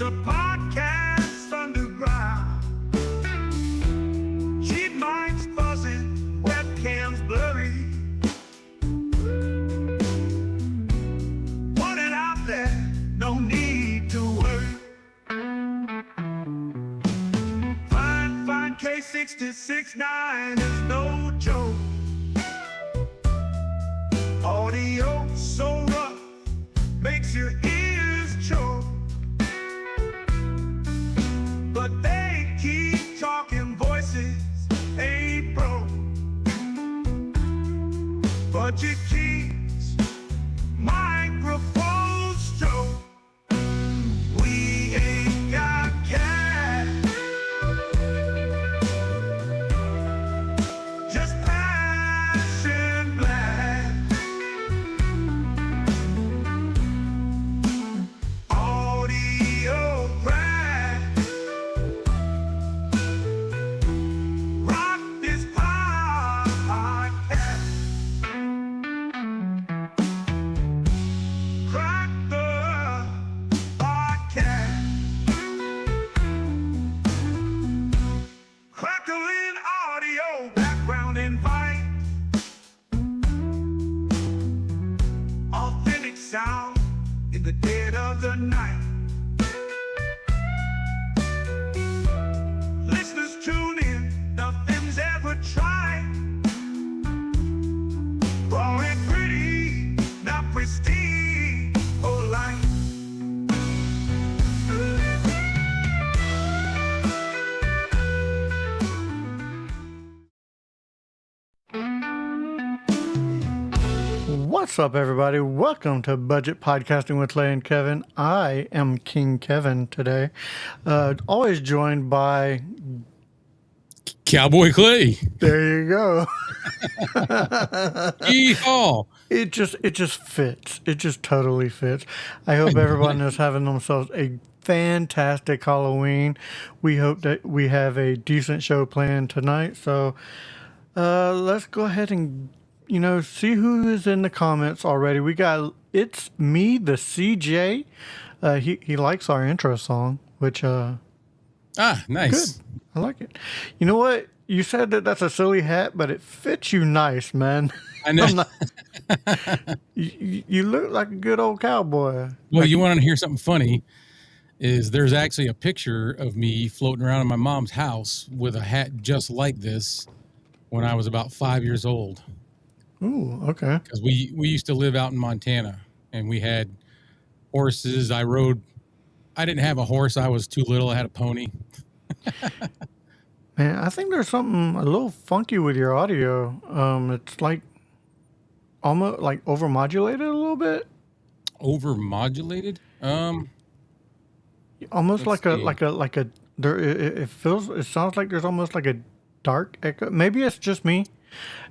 just a podcast underground. Cheap minds buzzing, webcams blurry. Put it out there, no need to worry. Fine K66.9 is no joke. Audio so rough, makes your ears choke. But they keep talking, voices ain't broke. Budget keeps microphones stroke. We ain't got cash, just passion blast. Audio crack. Rock this podcast. Crack the podcast. Crackling audio, background invite. Authentic sound in the dead of the night. Listeners tune in, nothing's ever tried. Raw and pretty, not pristine or light. What's up, everybody? Welcome to Budget Podcasting with Lay and Kevin. I am King Kevin today. Always joined by... Cowboy Clay. There you go. Yeehaw. It just fits. It just totally fits. I hope everyone is having themselves a fantastic Halloween. We hope that we have a decent show planned tonight. So let's go ahead and see who is in the comments already. We got It's Me, the CJ. He likes our intro song, which Nice. good. I like it. You know what? You said that that's a silly hat, but it fits you nice, man. I know. You look like a good old cowboy. Well, you want to hear something funny? Is there's actually a picture of me floating around in my mom's house with a hat just like this when I was about 5 years old. Ooh, okay. Because we used to live out in Montana, and we had horses. I didn't have a horse. I was too little. I had a pony. Man, I think there's something a little funky with your audio. It's like almost like overmodulated a little bit. Overmodulated? Almost Let's like a there. It sounds like there's almost like a dark echo. Maybe it's just me.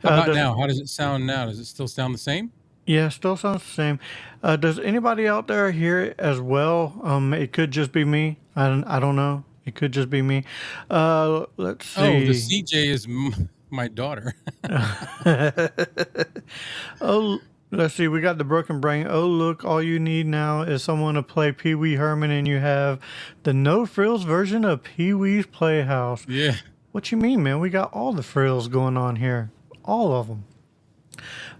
How about now? How does it sound now? Does it still sound the same? Yeah, still sounds the same. Does anybody out there hear it as well? It could just be me. I don't know. It could just be me. Let's see. Oh, the CJ is my daughter. Oh, let's see. We got the broken brain. Oh, look, all you need now is someone to play Pee Wee Herman, and you have the no frills version of Pee Wee's Playhouse. Yeah. What you mean, man? We got all the frills going on here. All of them.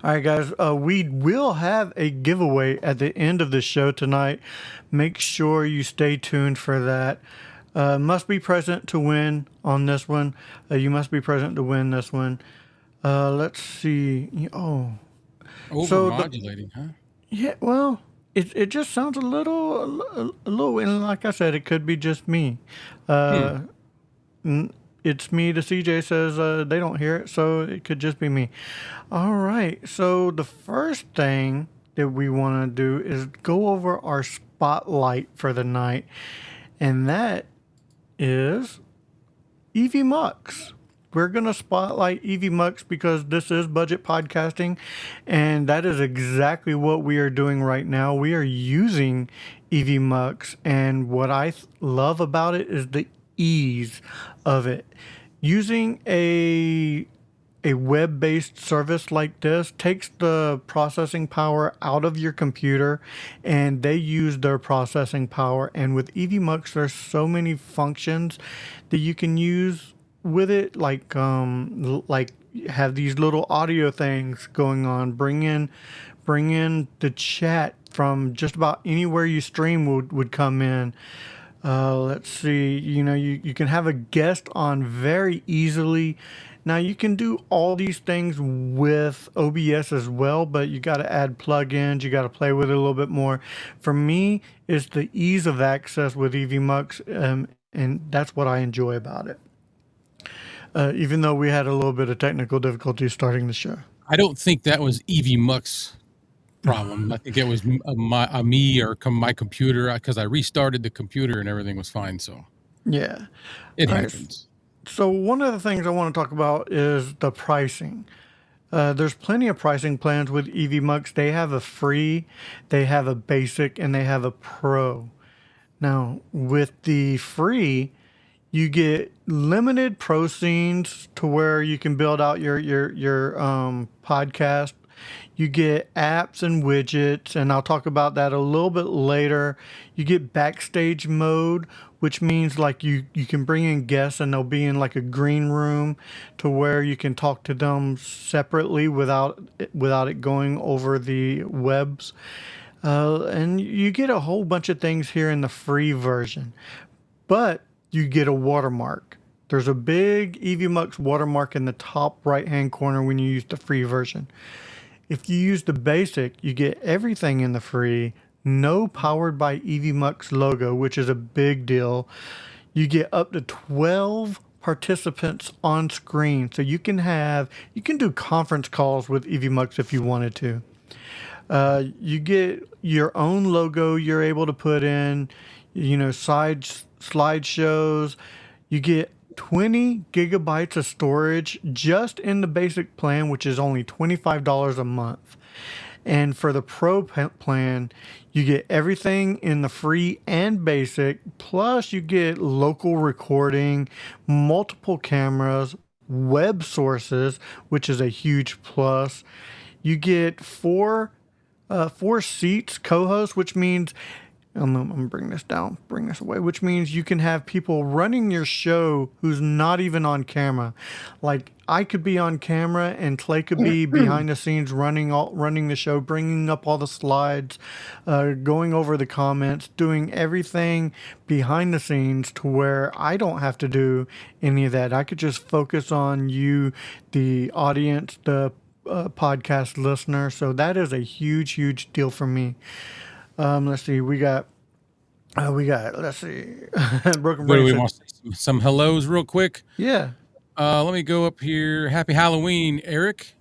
All right, guys. We will have a giveaway at the end of the show tonight. Make sure you stay tuned for that. Must be present to win on this one. You must be present to win this one. Let's see. Oh. Overmodulating, huh? Yeah, well, it just sounds a little, and like I said, it could be just me. It's me, the CJ says they don't hear it, so it could just be me. All right, so the first thing that we want to do is go over our spotlight for the night, and that is Evmux. We're going to spotlight Evmux because this is budget podcasting, and that is exactly what we are doing right now. We are using Evmux, and what I love about it is the ease of it. Using a a web-based service like this takes the processing power out of your computer, and they use their processing power. And with Evmux, there's so many functions that you can use with it, like have these little audio things going on. Bring in the chat from just about anywhere you stream would come in. Let's see, you can have a guest on very easily. Now you can do all these things with OBS as well, but you got to add plugins. You got to play with it a little bit more. For me, it's the ease of access with Evmux, and that's what I enjoy about it. Even though we had a little bit of technical difficulty starting the show. I don't think that was Evmux problem. I think it was me or my computer, because I restarted the computer and everything was fine. So Yeah. it All right. happens. So one of the things I want to talk about is the pricing. There's plenty of pricing plans with Evmux. They have a free, they have a basic, and they have a pro. Now, with the free, you get limited pro scenes to where you can build out your podcast. You get apps and widgets, and I'll talk about that a little bit later. You get backstage mode, which means like you can bring in guests and they'll be in like a green room to where you can talk to them separately without it going over the webs. And you get a whole bunch of things here in the free version, but you get a watermark. There's a big Evmux watermark in the top right hand corner when you use the free version. If you use the basic, you get everything in the free, no powered by Evmux logo, which is a big deal. You get up to 12 participants on screen. So you can do conference calls with Evmux if you wanted to. You get your own logo you're able to put in, slideshows. You get 20 gigabytes of storage just in the basic plan, which is only $25 a month. And for the pro plan, you get everything in the free and basic, plus you get local recording, multiple cameras, web sources, which is a huge plus. You get four seats co-host, which means I'm gonna bring this away, which means you can have people running your show who's not even on camera. Like I could be on camera and Clay could be behind the scenes running the show, bringing up all the slides, going over the comments, doing everything behind the scenes to where I don't have to do any of that. I could just focus on you, the audience, the podcast listener. So that is a huge, huge deal for me. Let's see. Let's see. Broken What do Brain we said- want? Some hellos real quick. Yeah. Let me go up here. Happy Halloween, Eric.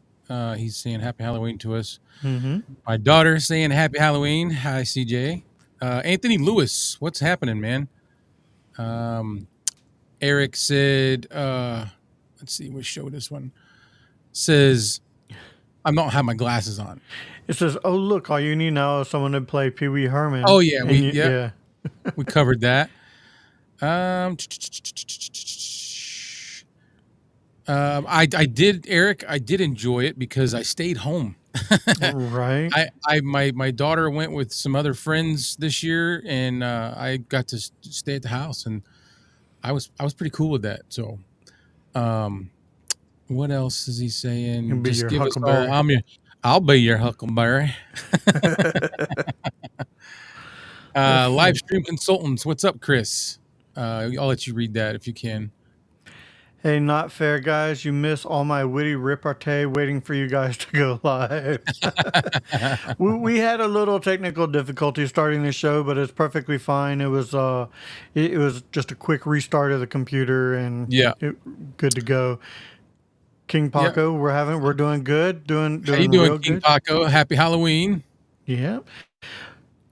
He's saying happy Halloween to us. Mm-hmm. My daughter saying happy Halloween. Hi, CJ. Anthony Lewis, what's happening, man? Eric said, let's see, what show this one says, I don't have my glasses on. It says, "Oh look, all you need now is someone to play Pee Wee Herman." Oh, yeah, And yeah. We covered that. I did, Eric. I did enjoy it because I stayed home. Right. My daughter went with some other friends this year, and I got to stay at the house, and I was pretty cool with that. So, what else is he saying? You'll be Just your give us all. Huckleberry. I'll be your Huckleberry. Live stream consultants. What's up, Chris? I'll let you read that if you can. Hey, not fair, guys. You miss all my witty repartee waiting for you guys to go live. we had a little technical difficulty starting the show, but it's perfectly fine. It was just a quick restart of the computer and good to go. King Paco, we're doing good. Doing How you doing, real King good. Paco? Happy Halloween. Yeah.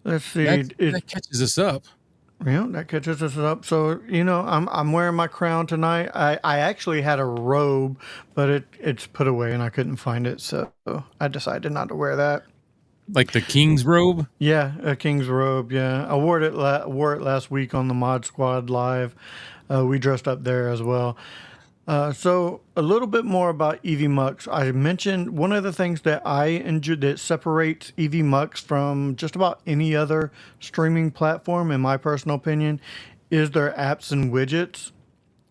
Let's see. That catches us up. Yeah, that catches us up. So I'm wearing my crown tonight. I actually had a robe, but it's put away and I couldn't find it, so I decided not to wear that. Like the king's robe? Yeah, a king's robe. Yeah, I wore it last week on the Mod Squad live. We dressed up there as well. So a little bit more about Evmux. I mentioned one of the things that I enjoy that separates Evmux from just about any other streaming platform, in my personal opinion, is their apps and widgets.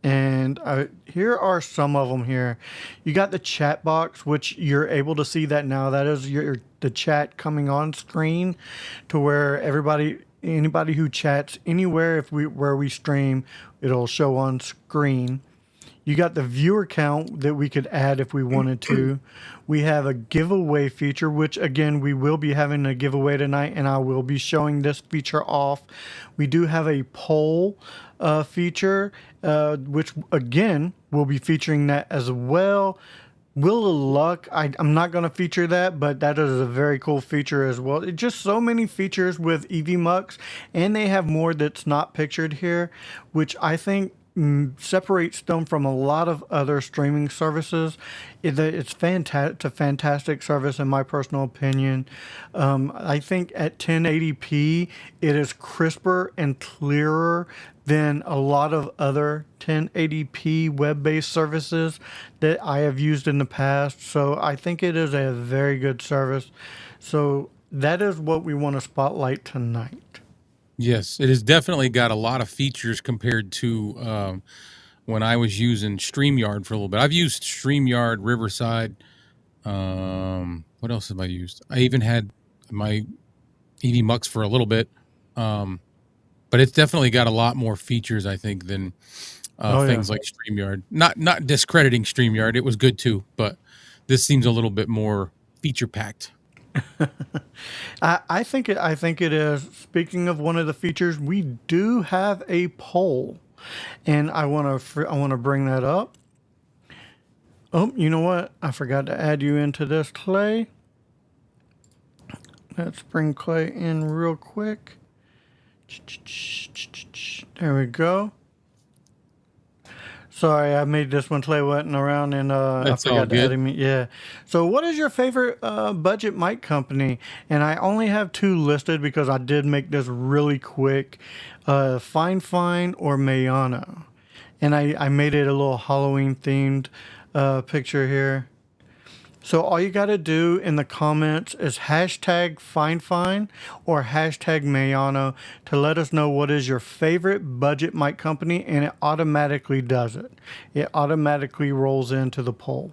And here are some of them here. You got the chat box, which you're able to see that now. That is the chat coming on screen to where anybody who chats anywhere where we stream, it'll show on screen. You got the viewer count that we could add if we wanted to. We have a giveaway feature, which again, we will be having a giveaway tonight, and I will be showing this feature off. We do have a poll feature, which again, we'll be featuring that as well. Wheel of Luck, I'm not going to feature that, but that is a very cool feature as well. It's just so many features with Evmux, and they have more that's not pictured here, which I think separates them from a lot of other streaming services. It's fantastic. It's a fantastic service in my personal opinion. I think at 1080p, it is crisper and clearer than a lot of other 1080p web-based services that I have used in the past. So I think it is a very good service. So that is what we want to spotlight tonight. Yes, it has definitely got a lot of features compared to when I was using StreamYard for a little bit. I've used StreamYard, Riverside. What else have I used? I even had my Evmux for a little bit. But it's definitely got a lot more features, I think, than things like StreamYard. Not discrediting StreamYard. It was good too, but this seems a little bit more feature packed. I think it is. Speaking of one of the features, we do have a poll, and I want to bring that up. Oh, you know what? I forgot to add you into this, Clay. Let's bring Clay in real quick. There we go. Sorry, I made this one Clay wasn't around, and I forgot to add him. Yeah. So, what is your favorite budget mic company? And I only have two listed because I did make this really quick. Fine or Mayano, and I made it a little Halloween themed picture here. So all you got to do in the comments is hashtag FineFine or hashtag Mayano to let us know what is your favorite budget mic company, and it automatically does it. It automatically rolls into the poll.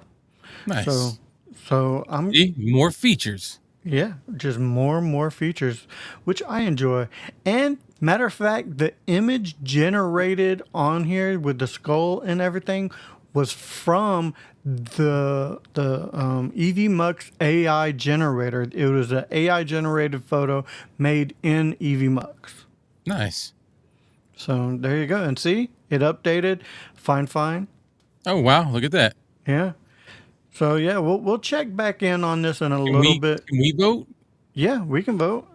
Nice. So I'm more features. Yeah, just more and more features, which I enjoy. And matter of fact, the image generated on here with the skull and everything was from the Evmux AI generator. It was an AI generated photo made in Evmux. Nice. So there you go. And see, it updated. Fine. Oh wow, look at that. Yeah. So yeah, we'll check back in on this in a little bit. Can we vote? Yeah, we can vote.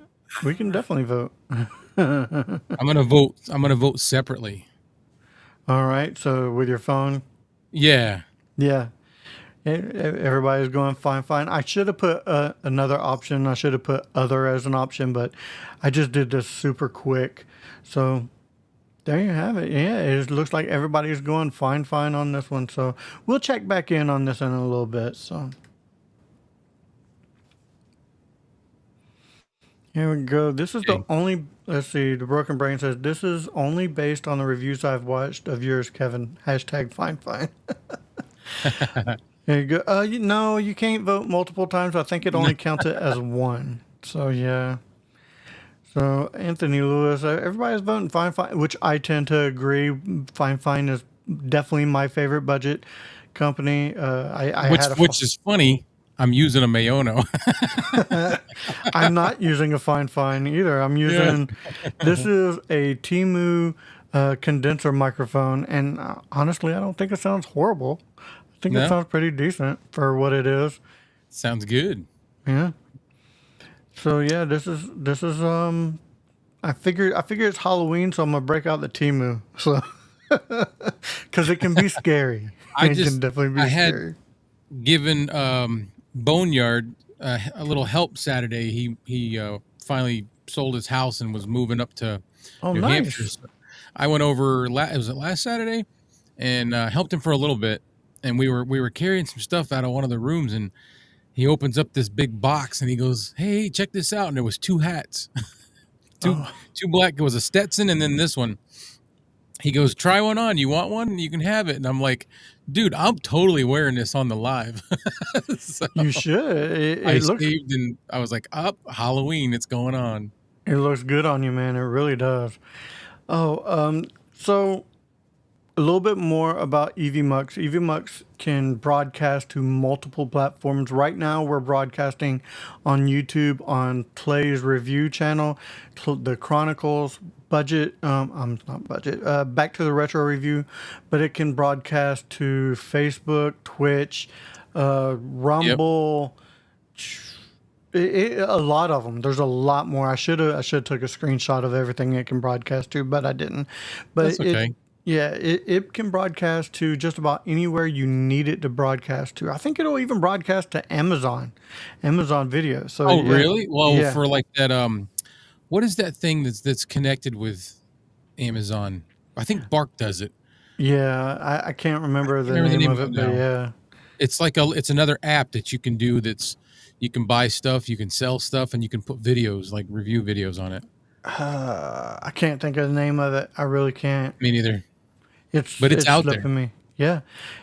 We can definitely vote. I'm gonna vote. I'm gonna vote separately. All right. So with your phone. Yeah. Yeah. Everybody's going fine. I should have put another option. I should have put other as an option, but I just did this super quick. So there you have it. Yeah, it looks like everybody's going fine on this one. So we'll check back in on this in a little bit. So here we go. This is the only, let's see, the Broken Brain says, this is only based on the reviews I've watched of yours, Kevin. Hashtag fine. There you go. No, you can't vote multiple times. I think it only counts it as one. So, yeah. So, Anthony Lewis, everybody's voting fine, which I tend to agree. Fine is definitely my favorite budget company. Which is funny. I'm using a Mayano. I'm not using a fine either. I'm using, this is a Temu condenser microphone, and honestly, I don't think it sounds horrible. I think it sounds pretty decent for what it is. Sounds good. Yeah. So yeah, this is I figured it's Halloween, so I'm gonna break out the Temu. So because it can be scary. It can definitely be scary. Given Boneyard a little help Saturday. He finally sold his house and was moving up to New Hampshire. So I went over. Was it last Saturday? and helped him for a little bit. And we were carrying some stuff out of one of the rooms, and he opens up this big box and he goes, "Hey, check this out!" And there was 2 hats, two Oh, two black. It was a Stetson, and then this one. He goes, "Try one on. You want one? You can have it." And I'm like, "Dude, I'm totally wearing this on the live." So you should. I saved, and I was like, "Up, Halloween, it's going on." It looks good on you, man. It really does. Oh, so a little bit more about Evmux. Evmux can broadcast to multiple platforms. Right now, we're broadcasting on YouTube on Clay's review channel, the Chronicles budget. I'm not budget. Back to the retro review, but it can broadcast to Facebook, Twitch, Yep. Rumble. A lot of them. There's a lot more. I should have took a screenshot of everything it can broadcast to, but I didn't. But That's okay. it can broadcast to just about anywhere you need it to broadcast to. I think it'll even broadcast to Amazon Video. So Oh, yeah, really? Well, yeah, for like that, what is that thing that's connected with Amazon? I think Bark does it. yeah. I can't remember the Remember the name name of of it, it but now. yeah. It's like it's another app that you can do. You can buy stuff, you can sell stuff, and you can put videos, like review videos on it. I can't think of the name of it. I really can't. Me neither, It's but it's it's out there. slipping me. Yeah.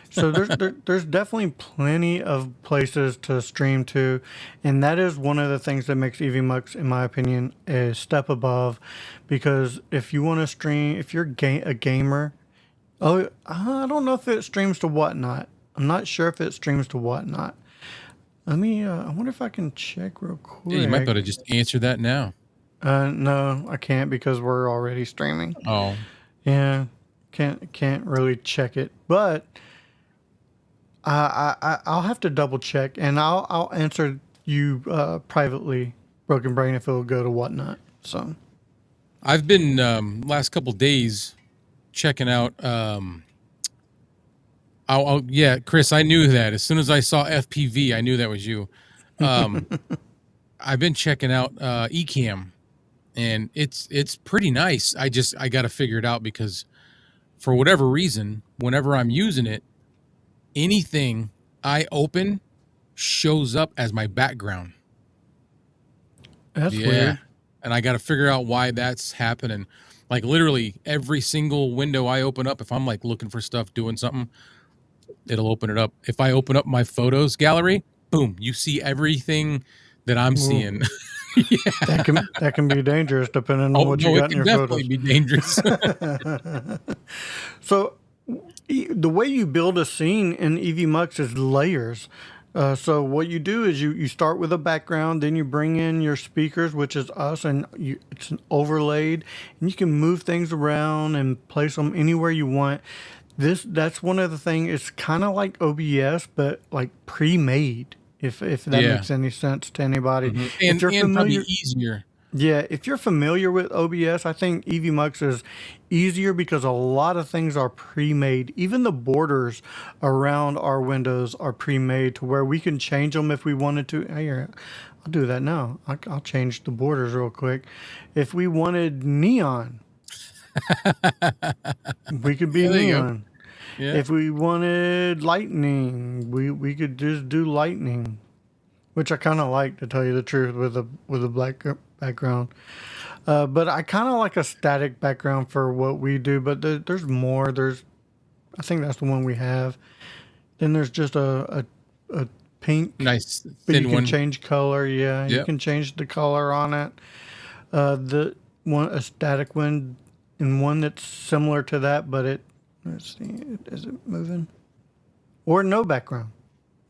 So there's definitely plenty of places to stream to, and that is one of the things that makes Evmux, in my opinion, a step above, because if you want to stream, if you're a gamer, oh, I don't know if it streams to Whatnot. I'm not sure if it streams to Whatnot. Let me. I wonder if I can check real Yeah, you might be quick. able to just answer that now. No, I can't because we're already streaming. Oh, Yeah, can't really check it, but I'll have to double check, and I'll answer you privately, Broken Brain, if it'll go to Whatnot. So I've been last couple days checking out. Yeah, Chris, I knew that as soon as I saw FPV, I knew that was you. Um, I've been checking out Ecamm, and it's pretty nice. I got to figure it out because for whatever reason, whenever I'm using it, anything I open shows up as my background. that's Yeah. weird. And I got to figure out why that's happening. Like literally every single window I open up, if I'm like looking for stuff, doing something, it'll open it up. If I open up my photos gallery, boom, you see everything that I'm Ooh, seeing. Yeah. that can be dangerous depending on Oh what you no, it got in can your definitely photos. be dangerous. So the way you build a scene in EVMux is layers. So what you do is you start with a background, then you bring in your speakers, which is us, and it's overlaid, and you can move things around and place them anywhere you want. That's one of the things. It's kind of like OBS, but like pre-made. If that Yeah. makes any sense to anybody. Mhm. If you're And probably familiar, easier. yeah, if you're familiar with OBS, I think EVMux is easier because a lot of things are pre-made. Even the borders around our windows are pre-made to where we can change them if we wanted to. Hey, I'll do that now. I'll change the borders real quick. If we wanted neon, we could be Yeah, there you go. neon. Yeah. If we wanted lightning, we could just do lightning, which I kind of like, to tell you the truth, with a black background. But I kind of like a static background for what we do. But there's more. I think that's the one we have. Then there's just a pink, Nice but you thin can one. change color. Yeah, you Yep. can change the color on it. The one, a static one, and one that's similar to that, but let's see, is it moving? Or no background,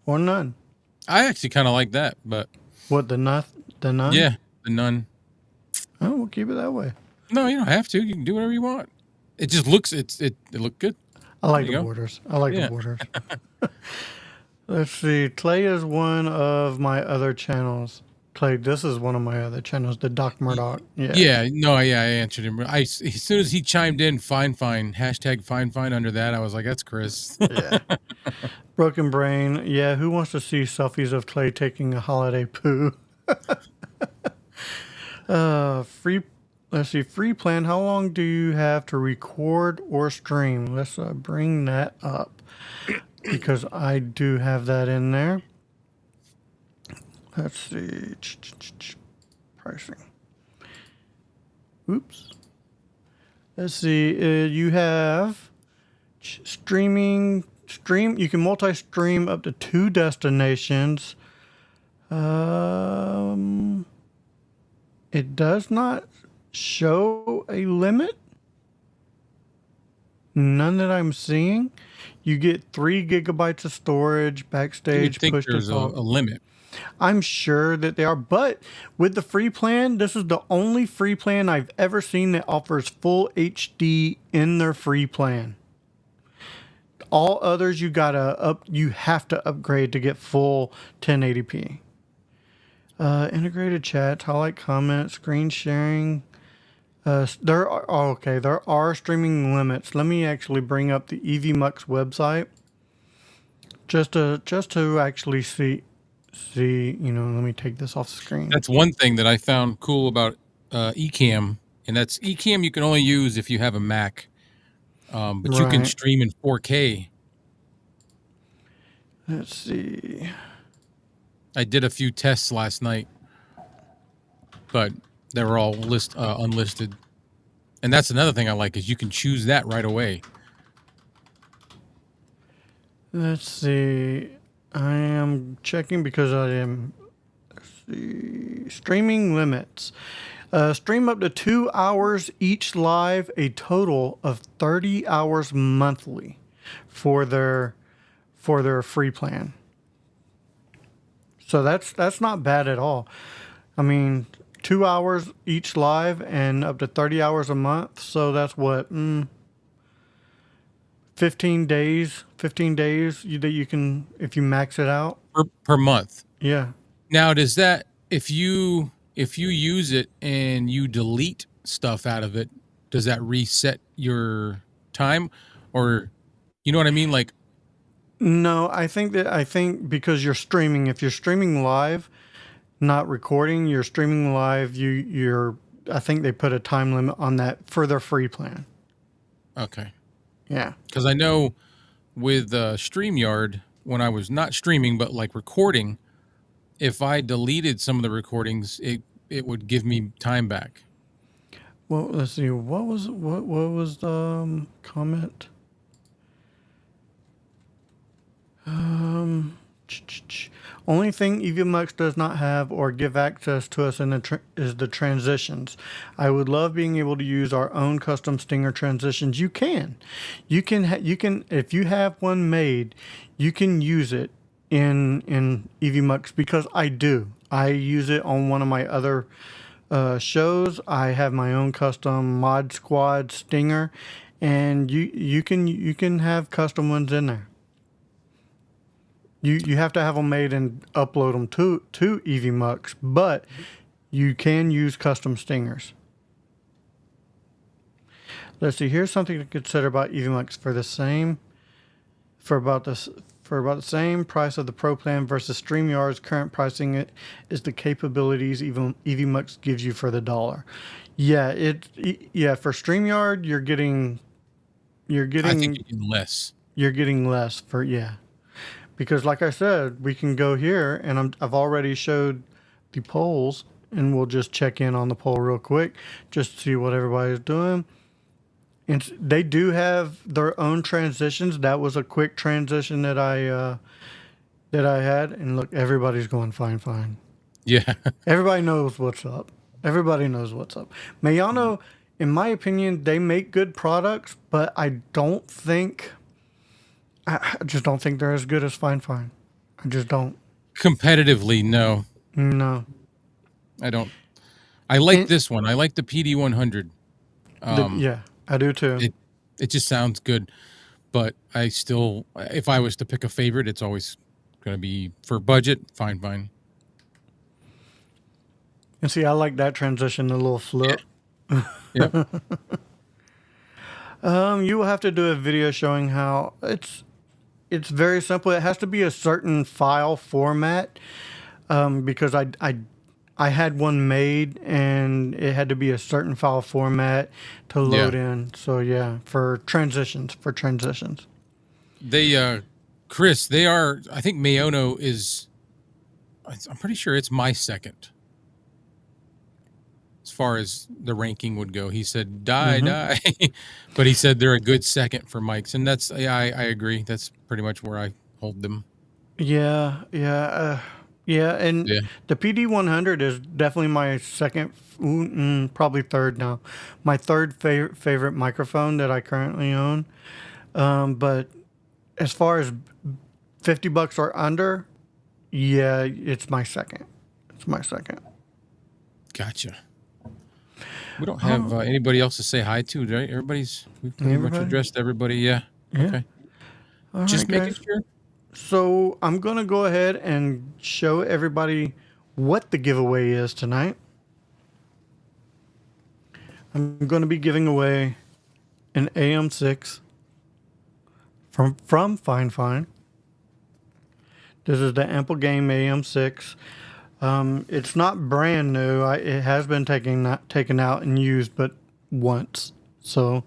or none. I actually kind of like that, but What, the none? yeah, the none. Oh, we'll keep it that way. No, you don't have to. You can do whatever you want. It just looks it looked good. I like There the you go. borders. I like Yeah. the borders. Let's see. Clay is one of my other channels. Clay, this is one of my other channels, the Doc Murdoch. Yeah. Yeah, no, yeah, I answered him. As soon as he chimed in, fine, hashtag fine under that, I was like, that's Chris. Yeah. Broken Brain. Yeah, who wants to see selfies of Clay taking a holiday poo? Free let's see, free plan. How long do you have to record or stream? Let's bring that up because I do have that in there. Let's see. Pricing. Oops. Let's see. You have streaming. You can multi-stream up to 2 destinations. It does not show a limit. None that I'm seeing. You get 3 gigabytes of storage, You would backstage, think push to there's a talk. limit. I'm sure that they are, but with the free plan, this is the only free plan I've ever seen that offers full HD in their free plan. All others you have to upgrade to get full 1080p. Integrated chats, highlight comments, screen sharing. There are streaming limits. Let me actually bring up the Evmux website just to actually see. Let me take this off the screen. That's one thing that I found cool about Ecamm, and that's Ecamm you can only use if you have a Mac, but you can Right. stream in 4K. Let's see. I did a few tests last night, but they were all unlisted. And that's another thing I like is you can choose that right away. Let's see. I am checking because I am streaming limits. Stream up to 2 hours each live, a total of 30 hours monthly for their free plan. So that's not bad at all. I mean, 2 hours each live and up to 30 hours a month. So that's what 15 days. 15 days that you can if you max it out. Per month. Yeah. Now, does that if you use it and you delete stuff out of it, does that reset your time, or you know what I mean? Like, No, I think because you're streaming, if you're streaming live, not recording, you're streaming live, I think they put a time limit on that for their free plan. okay, Yeah. because I know with StreamYard when I was not streaming but like recording, if I deleted some of the recordings, it would give me time back. Well, let's see. What was the comment? Only thing Evmux does not have or give access to us is the transitions. I would love being able to use our own custom Stinger transitions. You can if you have one made, you can use it in Evmux because I do. I use it on one of my other shows. I have my own custom Mod Squad Stinger, and you can have custom ones in there. You have to have them made and upload them to Evmux, but you can use custom stingers. Let's see. Here's something to consider about Evmux for about the same price of the Pro plan versus StreamYard's current pricing. Is the capabilities Evmux gives you for the dollar. Yeah, for StreamYard you're getting I think you get less. you're getting less for because like I said, we can go here and I've already showed the polls and we'll just check in on the poll real quick just to see what everybody's doing. And they do have their own transitions. That was a quick transition that I had, and look, everybody's going fine. Yeah. Everybody knows what's up. Everybody knows what's up. Mayano, in my opinion, they make good products, but I just don't think they're as good as Fine. I just don't. Competitively, no, No. I don't. I like And- this one. I like the PD100. Yeah, I do too. It just sounds good, but I still, if I was to pick a favorite, it's always going to be for budget. Fine. And see, I like that transition, the little flip. Yeah. You will have to do a video showing how it's very simple. It has to be a certain file format because I had one made, and it had to be a certain file format to Yeah. load in. So yeah, for transitions. They, Chris, they are, I think Mayono is, I'm pretty sure it's my second as far as the ranking would go. He said, Mm-hmm. die. But he said they're a good second for mics. And that's, yeah, I agree. That's pretty much where I hold them. Yeah, and Yeah. the PD100 is definitely my second, probably third now. My third favorite microphone that I currently own. But as far as $50 or under, yeah, it's my second. It's my second. Gotcha. We don't have anybody else to say hi to, right? We've pretty much Everybody? addressed everybody. Yeah. Yeah. Okay. All right, Just making guys. sure. So I'm gonna go ahead and show everybody what the giveaway is tonight. I'm gonna be giving away an AM6 from Fine Fine. This is the Ample Game AM6. It's not brand new. It has been taken out and used, but once. So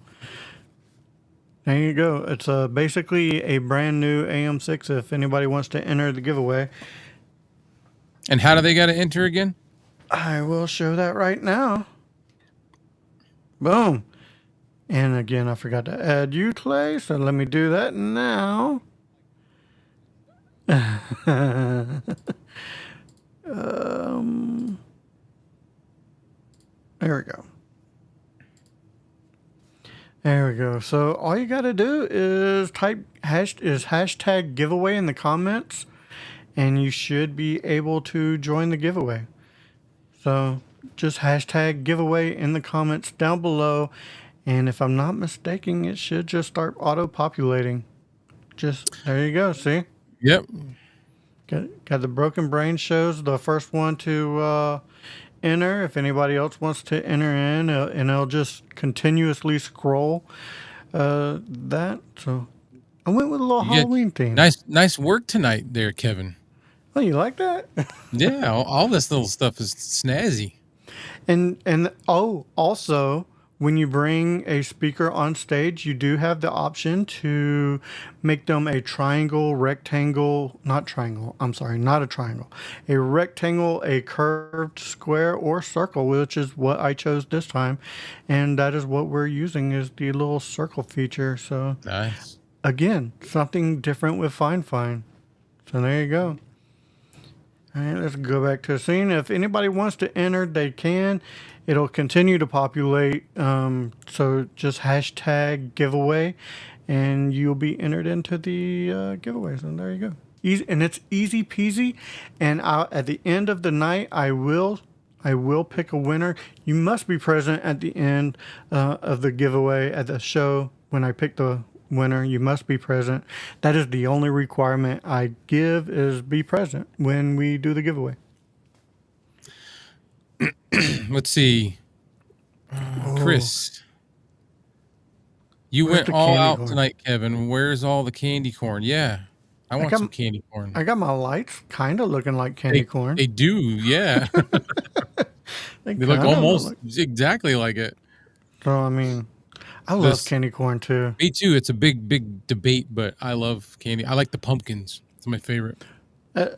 there you go. It's basically a brand new AM6. If anybody wants to enter the giveaway, And how do they got to enter again? I will show that right now. Boom. And again, I forgot to add you, Clay. So let me do that now. There we go. There we go. So all you got to do is type hashtag giveaway in the comments, and you should be able to join the giveaway. So just hashtag giveaway in the comments down below, and if I'm not mistaken, it should just start auto-populating. Just there you go. See, Yep. got the broken brain shows the first one to enter. If anybody else wants to enter in, and it'll just continuously scroll that. So I went with a little You get Halloween theme. nice work tonight there, Kevin. Oh, you like that? Yeah, all this little stuff is snazzy. And also, when you bring a speaker on stage, you do have the option to make them a triangle, rectangle, not triangle. I'm sorry, not a triangle. A rectangle, a curved square, or circle, which is what I chose this time. And that is what we're using is the little circle feature. So Nice. again, something different with Fine Fine. So there you go. All right, let's go back to the scene. If anybody wants to enter, they can. It'll continue to populate. So just hashtag giveaway, and you'll be entered into the giveaways. And there you go. Easy, and it's easy peasy. And at the end of the night, I will pick a winner. You must be present at the end of the giveaway at the show when I pick the winner. You must be present. That is the only requirement I give is be present when we do the giveaway. Let's see. Chris, you Where's went the all candy out corn? tonight, Kevin. Where's all the candy corn? Yeah, I want got- some candy corn. I got my lights kind of looking like candy corn. They do, yeah. They look kinda almost exactly like it. So I mean, I love This- candy corn too. Me too. It's a big debate, but I love candy. I like the pumpkins. It's my favorite.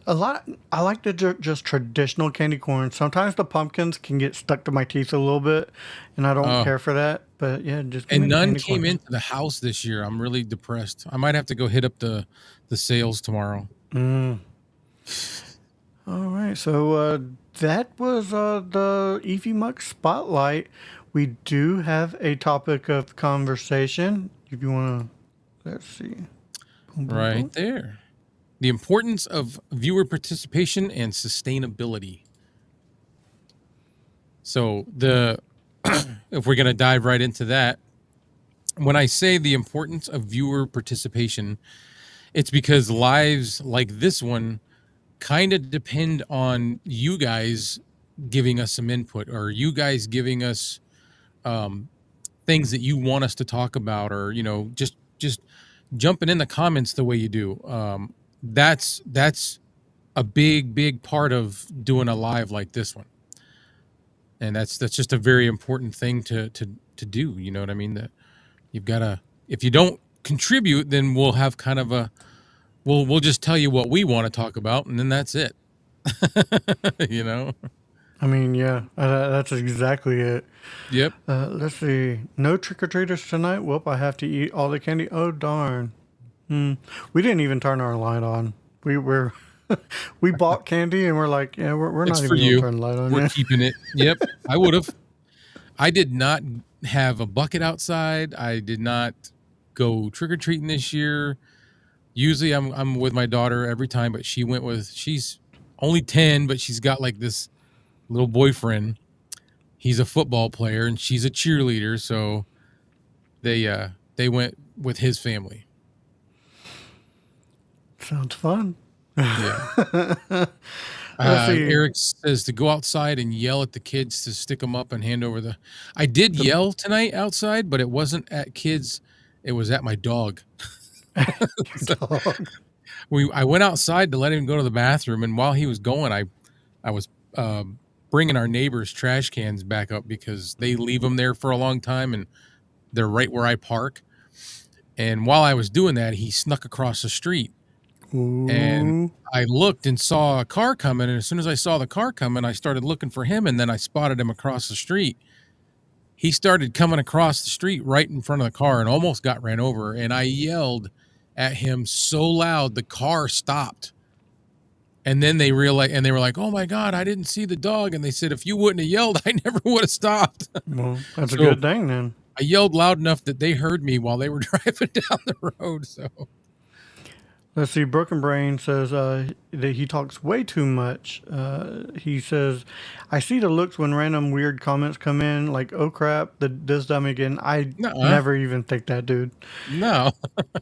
A lot. I like the just traditional candy corn. Sometimes the pumpkins can get stuck to my teeth a little bit, and I don't care for that. But yeah, just give And me the none candy came corn. into the house this year. I'm really depressed. I might have to go hit up the sales tomorrow. All right, so that was the Evmux spotlight. We do have a topic of conversation. If you want to, let's see. Boom, boom, Right boom. there. The importance of viewer participation and sustainability. So if we're going to dive right into that, when I say the importance of viewer participation, it's because lives like this one kind of depend on you guys giving us some input, or you guys giving us things that you want us to talk about, or just jumping in the comments the way you do. That's a big part of doing a live like this one. and that's just a very important thing to do. You know what I mean? That you've got to. If you don't contribute, then we'll have kind of a we'll just tell you what we want to talk about, and then that's it. You know? I mean, yeah, that's exactly it. Yep. Let's see. No trick or treaters tonight. Whoop! I have to eat all the candy. Oh darn. We didn't even turn our light on. We we bought candy and we're like, yeah, we're It's not for even gonna you. turn the light on. We're Yeah. keeping it. Yep. I would have. I did not have a bucket outside. I did not go trick or treating this year. Usually I'm with my daughter every time, but she's only 10, but she's got like this little boyfriend. He's a football player and she's a cheerleader, so they went with his family. Sounds fun. Yeah. Let's see. Eric says to go outside and yell at the kids to stick them up and hand over the. I did yell tonight outside, but it wasn't at kids. It was at my dog. So Dog. I went outside to let him go to the bathroom, and while he was going, I was bringing our neighbors' trash cans back up because they leave them there for a long time, and they're right where I park. And while I was doing that, he snuck across the street. And Ooh. I looked and saw a car coming, and as soon as I saw the car coming, I started looking for him, and then I spotted him across the street. He started coming across the street right in front of the car and almost got ran over, and I yelled at him so loud the car stopped. And then they realized, and they were like, "Oh my God, I didn't see the dog." And they said, "If you wouldn't have yelled, I never would have stopped." Well, that's a So good thing then. I yelled loud enough that they heard me while they were driving down the road. So Let's see. Broken Brain says that he talks way too much. He says, "I see the looks when random weird comments come in, like oh crap, this dummy again." I nuh-uh. never even think that, dude. No.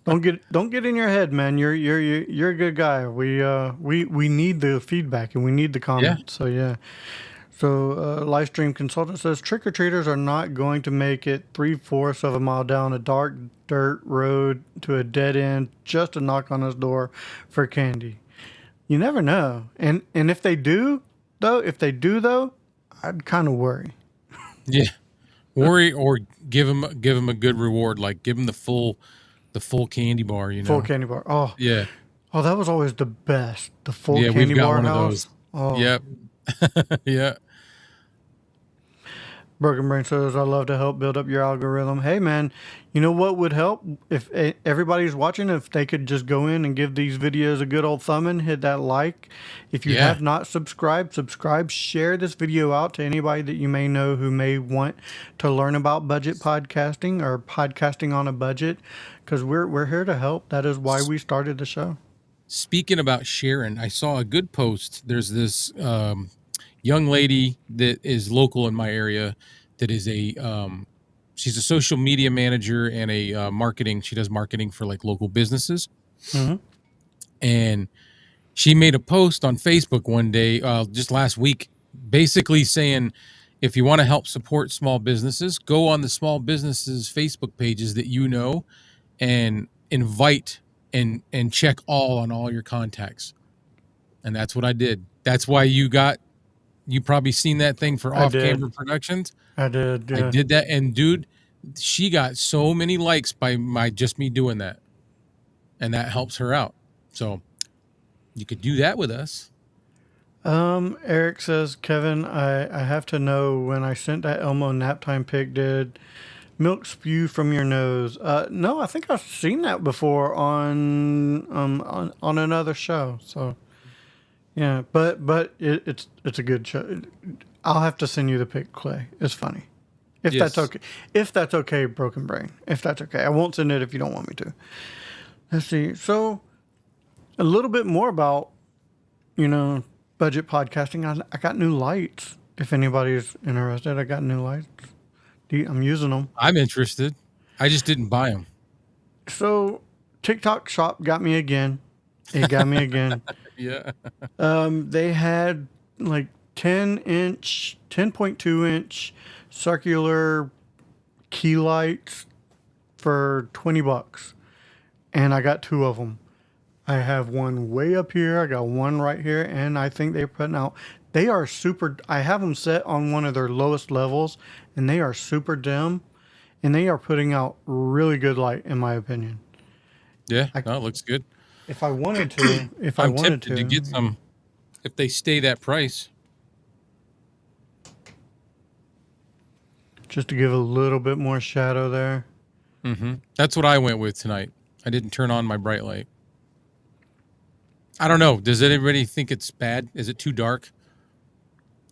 Don't get in your head, man. You're a good guy. We need the feedback and we need the comments. So yeah. So live stream consultant says trick or treaters are not going to make it 3/4 of a mile down a dark dirt road to a dead end just to knock on his door for candy. You never know. And if they do though, I'd kind of worry. Yeah. Worry or give him a good reward, like give him the full candy bar, you know. Full candy bar. Oh, Yeah. oh, that was always the best. The full Yeah, candy we've got bar one of house. those. Oh. Yep. Yeah. Broken Brain says, I love to help build up your algorithm. Hey, man, you know what would help? If everybody's watching, if they could just go in and give these videos a good old thumbing, hit that like. If you Yeah. have not subscribed, share this video out to anybody that you may know who may want to learn about budget podcasting or podcasting on a budget, because we're here to help. That is why we started the show. Speaking about sharing, I saw a good post. There's this young lady that is local in my area that is she's a social media manager and a marketing. She does marketing for like local businesses. Mm-hmm. And she made a post on Facebook one day, just last week, basically saying, if you want to help support small businesses, go on the small businesses Facebook pages that you know and invite and check all on all your contacts. And that's what I did. That's why you probably seen that thing for I Off did. Camera Productions. I did. Yeah. I did that, and dude, she got so many likes by just me doing that, and that helps her out. So you could do that with us. Eric says, Kevin, I have to know, when I sent that Elmo nap time pic, did milk spew from your nose? No, I think I've seen that before on another show. So yeah, but it's a good show. I'll have to send you the pic, Clay. It's funny. If Yes. that's okay. If that's okay, Broken Brain. If that's okay. I won't send it if you don't want me to. Let's see. So a little bit more about, budget podcasting. I got new lights. If anybody's interested, I got new lights. I'm using them. I'm interested. I just didn't buy them. So TikTok Shop got me again. It got me again. Yeah. They had like 10.2 inch circular key lights for $20, and I got two of them. I have one way up here. I got one right here, and I think they're putting out They are super. I have them set on one of their lowest levels, and they are super dim, and they are putting out really good light, in my opinion. Yeah, I, no, it looks good. if I wanted to, if I I'm wanted tempted to to, get some if they stay that price. just to give a little bit more shadow there. That's what I went with tonight. I didn't turn on my bright light. I don't know. Does anybody think it's bad? Is it too dark?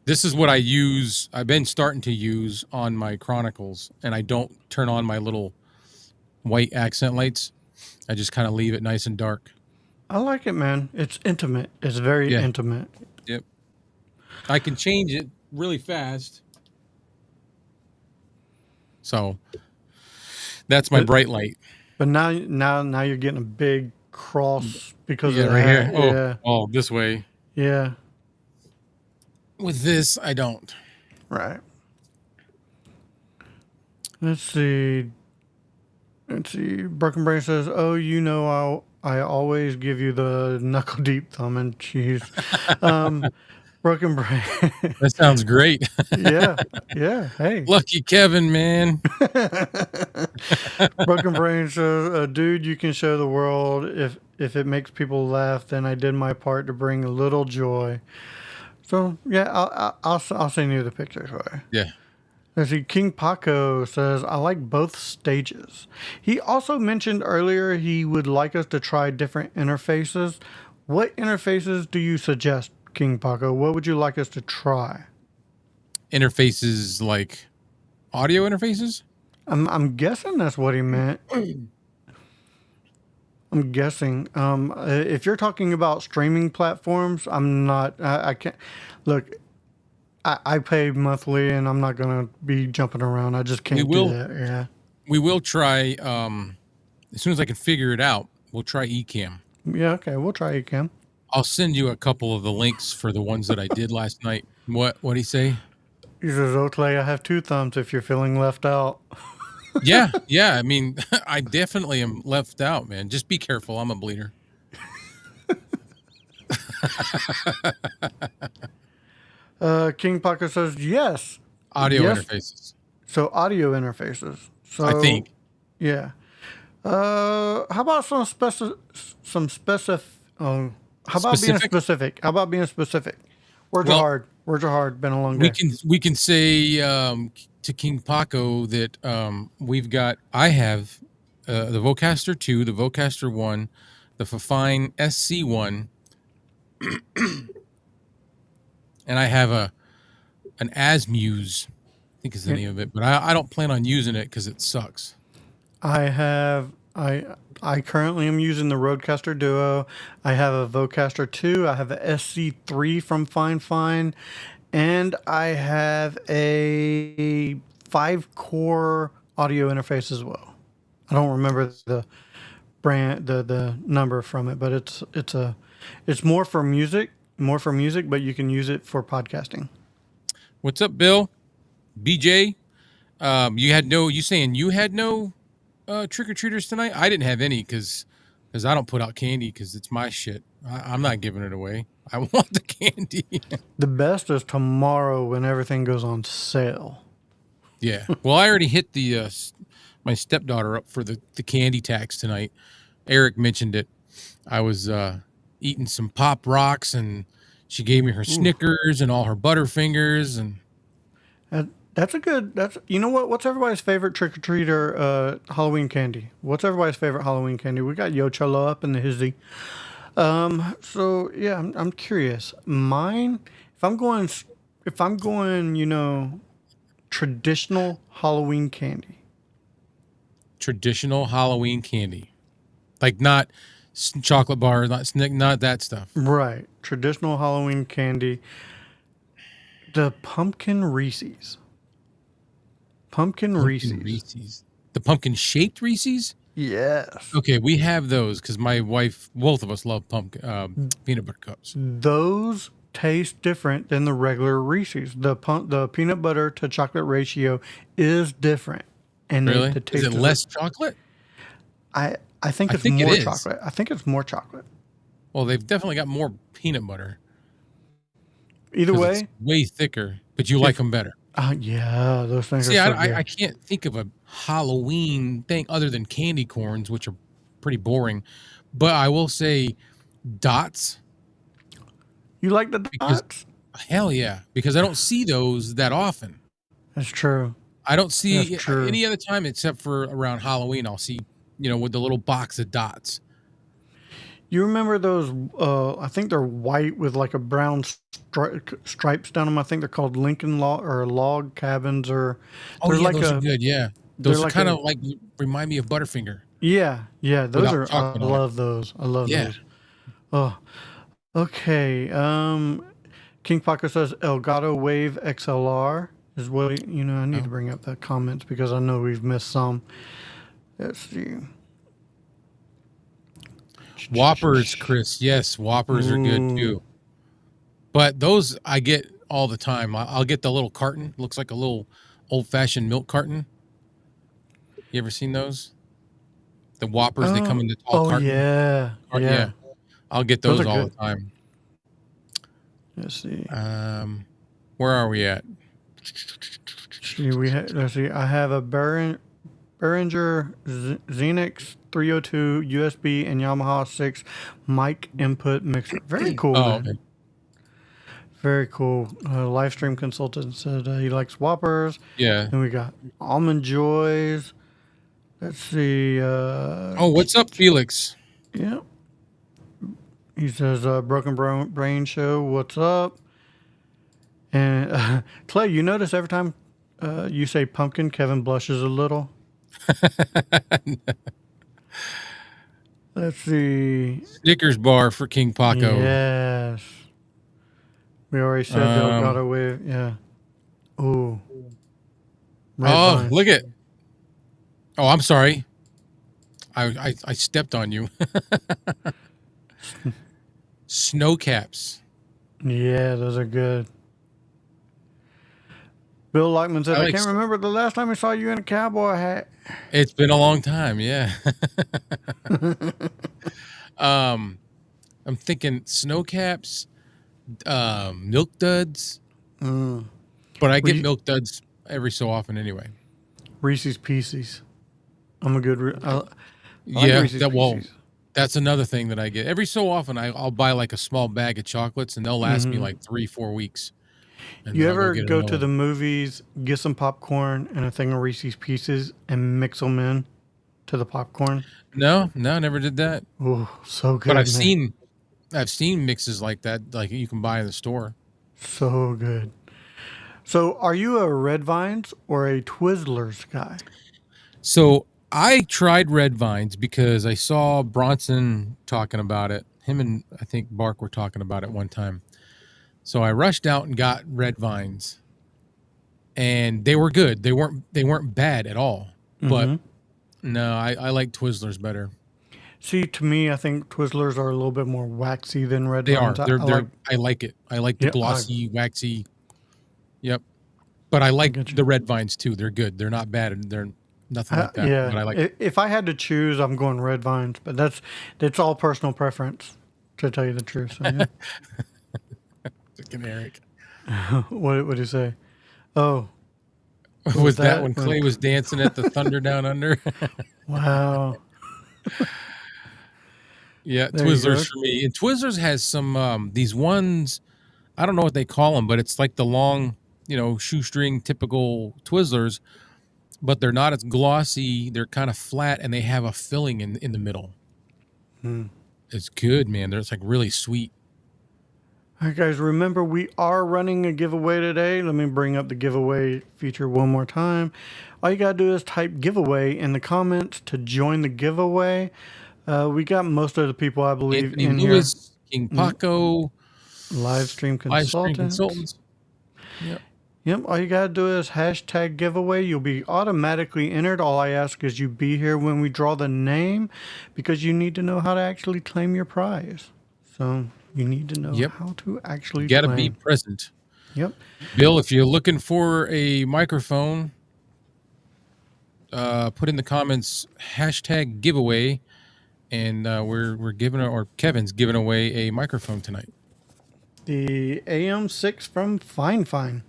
This is what I use. I've been starting to use on my Chronicles, and I don't turn on my little white accent lights. I just kind of leave it nice and dark. I like it, man. It's intimate. It's very Yeah. intimate. Yep. I can change it really fast. So that's my bright light. But now you're getting a big cross because Yeah, of right that. here. Yeah, Oh, this way. yeah, With this, I don't. right. Let's see. Let's see. Broken Brain says, "Oh, I always give you the knuckle deep thumb and cheese." Broken Brain. That sounds great. Yeah, yeah. Hey, Lucky Kevin, man. Broken Brain says, "Dude, you can show the world if it makes people laugh. Then I did my part to bring a little joy." So yeah, I'll send you the pictures. Yeah. Let's see. King Paco says, "I like both stages." He also mentioned earlier he would like us to try different interfaces. What interfaces do you suggest, King Paco? What would you like us to try? Interfaces like audio interfaces? I'm guessing that's what he meant. I'm guessing. If you're talking about streaming platforms, I'm not. I can't. Look, I pay monthly, and I'm not gonna be jumping around. I just can't do that. Yeah. We will try as soon as I can figure it out, we'll try Ecamm. Yeah. Okay. We'll try it, Cam. I'll send you a couple of the links for the ones that I did last night. What'd he say? He says, "Oakley, I have two thumbs. If you're feeling left out." Yeah. I mean, I definitely am left out, man. Just be careful. I'm a bleeder. King Paco says, "Yes." Audio Yes. interfaces. So audio interfaces. So I think. Yeah. How about some specific? How about being Specific? specific? How about being specific? Words Well, are hard. Words are hard. Been a long day. we can say to King Paco that I have the Vocaster 2, the Vocaster 1, the Fafine SC1, and I have an Asmuse, I think is the name of it, but I don't plan on using it because it sucks. I currently am using the Rodecaster Duo. I have a Vocaster 2. I have a SC3 from Fine, and I have a 5-core audio interface as well. I don't remember the brand, the number from it, but it's more for music, but you can use it for podcasting. What's up, Bill? BJ? You saying you had no trick-or-treaters tonight? I didn't have any because I don't put out candy because it's my shit. I'm not giving it away. I want the candy. The best is tomorrow when everything goes on sale. Yeah. Well, I already hit the my stepdaughter up for the candy tax tonight. Eric mentioned it. I was eating some Pop Rocks, and she gave me her Snickers and all her Butterfingers. And You know what? What's everybody's favorite trick or treater Halloween candy? What's everybody's favorite Halloween candy? We got Yocholo up in the hizzy. So yeah, I'm curious. Mine, if I'm going, traditional Halloween candy. traditional Halloween candy, like not chocolate bars, not that stuff. Right. Traditional Halloween candy. The pumpkin Reese's. Pumpkin Reese's. The pumpkin shaped Reese's. Yes. Okay, we have those because my wife, both of us, love pumpkin peanut butter cups. Those taste different than the regular Reese's. The peanut butter to chocolate ratio is different, and Really? the taste Is it less chocolate? I think it's think it more is. chocolate. I think it's more chocolate. Well, they've definitely got more peanut butter. Either because it's way, way thicker, but you like if them better. yeah, those things are See, so I good. can't think of a Halloween thing other than candy corns, which are pretty boring. But I will say dots You like the because dots? hell yeah, because I don't see those that often. That's true. I don't That's see true. any other time except for around Halloween. I'll see, with the little box of dots. You remember those? I think they're white with like a brown stripes down them. I think they're called Lincoln log or log cabins, or Oh they're yeah, like those are a good. Yeah, they're those are like kind a of like remind me of Butterfinger yeah. Those without are I chocolate on it. love those. I love Yeah. those. Oh, okay. King Paco says Elgato Wave XLR is what I need to Oh. bring up the comments because I know we've missed some. Let's see. Whoppers, Chris. Yes, Whoppers are good Ooh. too. But those I get all the time. I'll get the little carton. Looks like a little old-fashioned milk carton. You ever seen those? The Whoppers, they come Oh, in the tall oh carton. yeah, Yeah, yeah. I'll get Those those are all good. the time. Let's see. Where are we at? See, let's see. I have a Behringer Xenix 302 USB and Yamaha 6 mic input mixer. Very cool, Oh, man. okay. Very cool. Live stream consultant said he likes Whoppers. Yeah. Then we got Almond Joys. Let's see. Oh, what's up, Felix? Yeah. He says, Broken Brain Show, what's up? And Clay, you notice every time you say pumpkin, Kevin blushes a little. Let's see. Snickers bar for King Paco. Yes. We already said Um, Delgado Wave. Yeah. Ooh. Red oh, vines. look at. Oh, I'm sorry. I stepped on you. Snow caps. Yeah, those are good. Bill Lockman said, I I like. can't remember the last time I saw you in a cowboy hat. It's been a long time. Yeah. I'm thinking snow caps, milk duds, Mm. but I get Re- milk duds every so often anyway. Reese's Pieces. I'm a good. I like Yeah, Reese's well, Pieces. that's another thing that I get every so often. I'll buy like a small bag of chocolates, and they'll last me Hmm. like 3-4 weeks, and then You I'll go ever get go another to the one. movies, get some popcorn and a thing of Reese's Pieces, and mix them in to the popcorn? No, no, never did that. Oh, so But good, man. I've seen mixes like that, like you can buy in the store. So good. So, are you a Red Vines or a Twizzlers guy? So I tried red vines because I saw Bronson talking about it. Him and I think Bark were talking about it one time. So I rushed out and got red vines, and they were good. They weren't bad at all. But Mm-hmm. no, I like Twizzlers better. See, to me, I think Twizzlers are a little bit more waxy than Red They Vines. are. I like, I like it. I like the yeah, glossy, waxy. Yep. But I I like get you. the red vines too. They're good. They're not bad. They're nothing like that. Yeah, But I like if I had to choose, I'm going Red Vines, but that's all personal preference, to tell you the truth. So yeah. freaking Eric. What would you say? Oh, was Was that that when when? Clay was dancing at the Thunder Down Under? Wow. Yeah, There you Twizzlers go. for me. And Twizzlers has some these ones. I don't know what they call them, but it's like the long, shoestring typical Twizzlers, but they're not as glossy. They're kind of flat, and they have a filling in the middle. Hmm. It's good, man. They're like really sweet. All right, guys, remember we are running a giveaway today. Let me bring up the giveaway feature one more time. All you got to do is type giveaway in the comments to join the giveaway. We got most of the people, I believe, Anthony in here. Lewis, King Paco, Live stream live stream consultants. consultants. Yep. Yep, all you gotta do is hashtag giveaway. You'll be automatically entered. All I ask is you be here when we draw the name because you need to know how to actually claim your prize. So you need to know Yep. how to actually You got to be claim. present. Yep. Bill, if you're looking for a microphone, put in the comments hashtag giveaway, and we're giving or Kevin's giving away a microphone tonight. The AM6 from Fine Fine.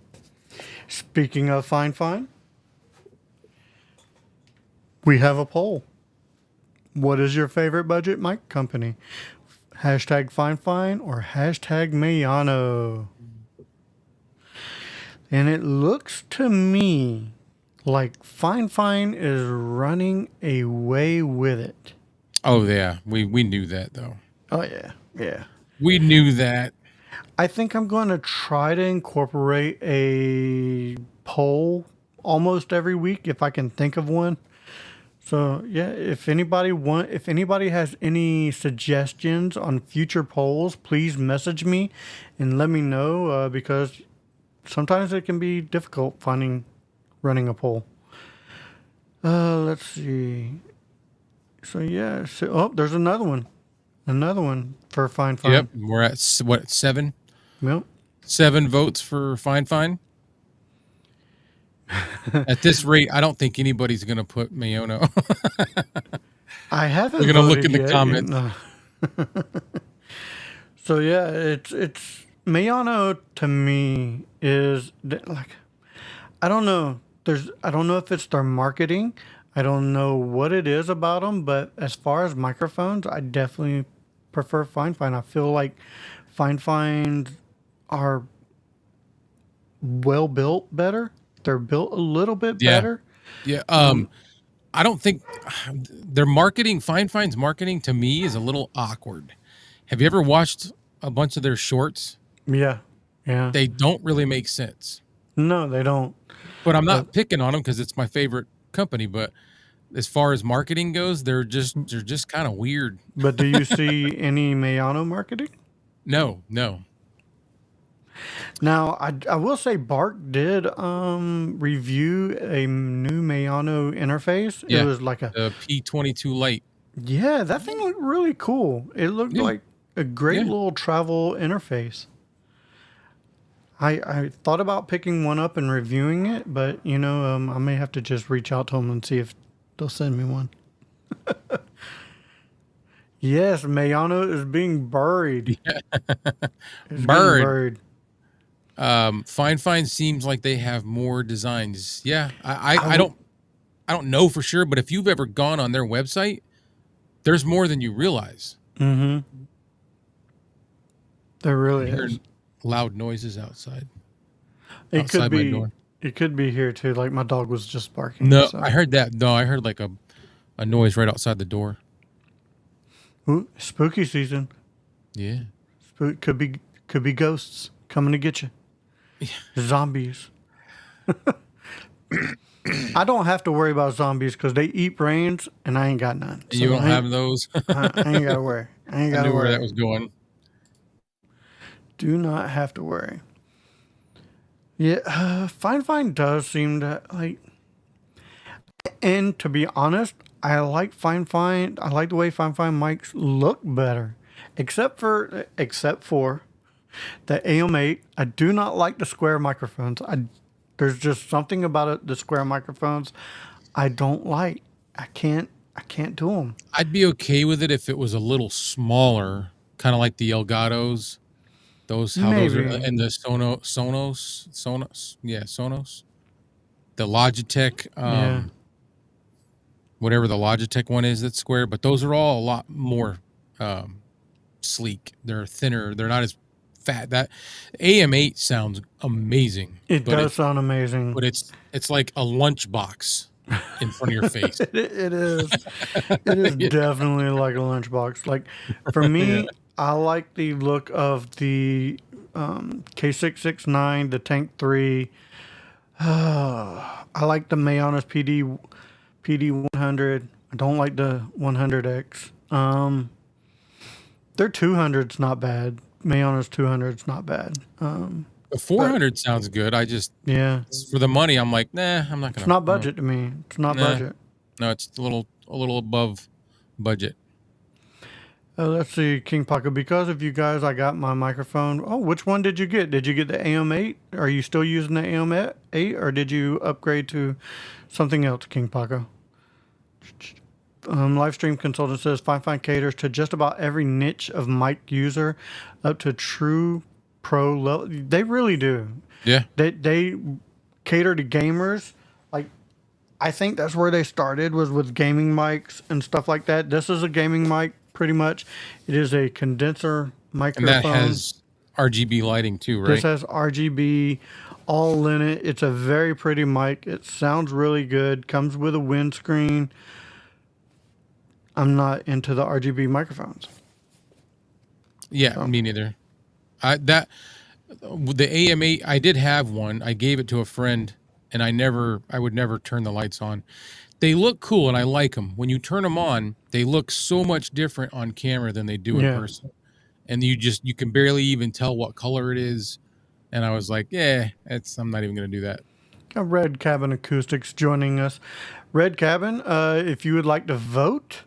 Speaking of Fine Fine, we have a poll. What is your favorite budget mic company? Hashtag Fine Fine or hashtag Mayano? And it looks to me like Fine Fine is running away with it. Oh yeah, we knew that though. Oh, yeah. Yeah. We knew that. I think I'm going to try to incorporate a poll almost every week if I can think of one. So yeah, if anybody has any suggestions on future polls, please message me and let me know because sometimes it can be difficult running a poll. Let's see. So yeah, there's another one for Fine Fine. Yep, we're at what 7? Yep. 7 votes for Fine Fine. At this rate, I don't think anybody's going to put Mayano. I haven't. We're going to look voted in the yet, comments. So yeah, it's Mayano to me is like, I don't know. I don't know if it's their marketing. I don't know what it is about them, but as far as microphones, I definitely prefer Fine Fine. I feel like Fine Fines are well built better. They're built a little bit Yeah. better. Yeah. I don't think their marketing, Fine Fine's marketing to me is a little awkward. Have you ever watched a bunch of their shorts? Yeah. Yeah. They don't really make sense. No, they don't. But I'm not picking on them because it's my favorite company. But as far as marketing goes, they're just kind of weird. But do you see any Mayano marketing? No. Now, I will say Bark did review a new Mayano interface. Yeah. It was like The P22 Lite. yeah, that thing looked really cool. It looked Yeah. like a great Yeah. little travel interface. I thought about picking one up and reviewing it, but I may have to just reach out to them and see if they'll send me one. Yes, Mayano is being buried. It's getting buried. Fine Fine seems like they have more designs. Yeah, I don't know for sure, but if you've ever gone on their website, there's more than you realize. Mm-hmm. There really Hear is. loud noises outside. It outside could my be. door. It could be here too. Like my dog was just barking. No, so. I heard that. No, I heard like a noise right outside the door. Ooh, spooky season. Yeah. Could be ghosts coming to get you. Zombies. I don't have to worry about zombies because they eat brains and I ain't got none. So You don't have those? I ain't got to worry. I ain't got I to knew where worry. that was going. Do not have to worry. Yeah, Fine Fine does seem to like. And to be honest, I like Fine Fine. I like the way Fine Fine mics look better, except for the AM8. I do not like the square microphones. There's just something about it. The square microphones, I don't like. I can't do them. I'd be okay with it if it was a little smaller, kind of like the Elgatos. Those are, Maybe. and the Sonos. Yeah, Sonos. The Logitech, Yeah. whatever the Logitech one is that's square, but those are all a lot more sleek. They're thinner. They're not as fat. That AM8 sounds amazing. It does sound amazing. But it's like a lunchbox in front of your face. It is. It is definitely like a lunchbox. Like for me, I like the look of the K669, the Tank 3. I like the Mayana's PD100. I don't like the 100X. Their 200's not bad. Mayana's 200's not bad. The 400 sounds good. I just for the money, I'm like, nah, I'm not gonna. It's not budget to me. It's not budget. No, it's a little above budget. Let's see, King Paco. Because of you guys, I got my microphone. Oh, which one did you get? Did you get the AM8? Are you still using the AM8, or did you upgrade to something else, King Paco? Livestream consultant says Fine Fine caters to just about every niche of mic user, up to true pro level. They really do. Yeah. They cater to gamers. Like, I think that's where they started, was with gaming mics and stuff like that. This is a gaming mic, pretty much. It is a condenser microphone. And that has RGB lighting too, right? This has RGB all in it. It's a very pretty mic. It sounds really good. Comes with a windscreen. I'm not into the RGB microphones. Yeah, me neither. The AM8, I did have one. I gave it to a friend, and I would never turn the lights on. They look cool, and I like them. When you turn them on, they look so much different on camera than they do in person. And you can barely even tell what color it is. And I was like, yeah, I'm not even going to do that. Got Red Cabin Acoustics joining us. Red Cabin, if you would like to vote,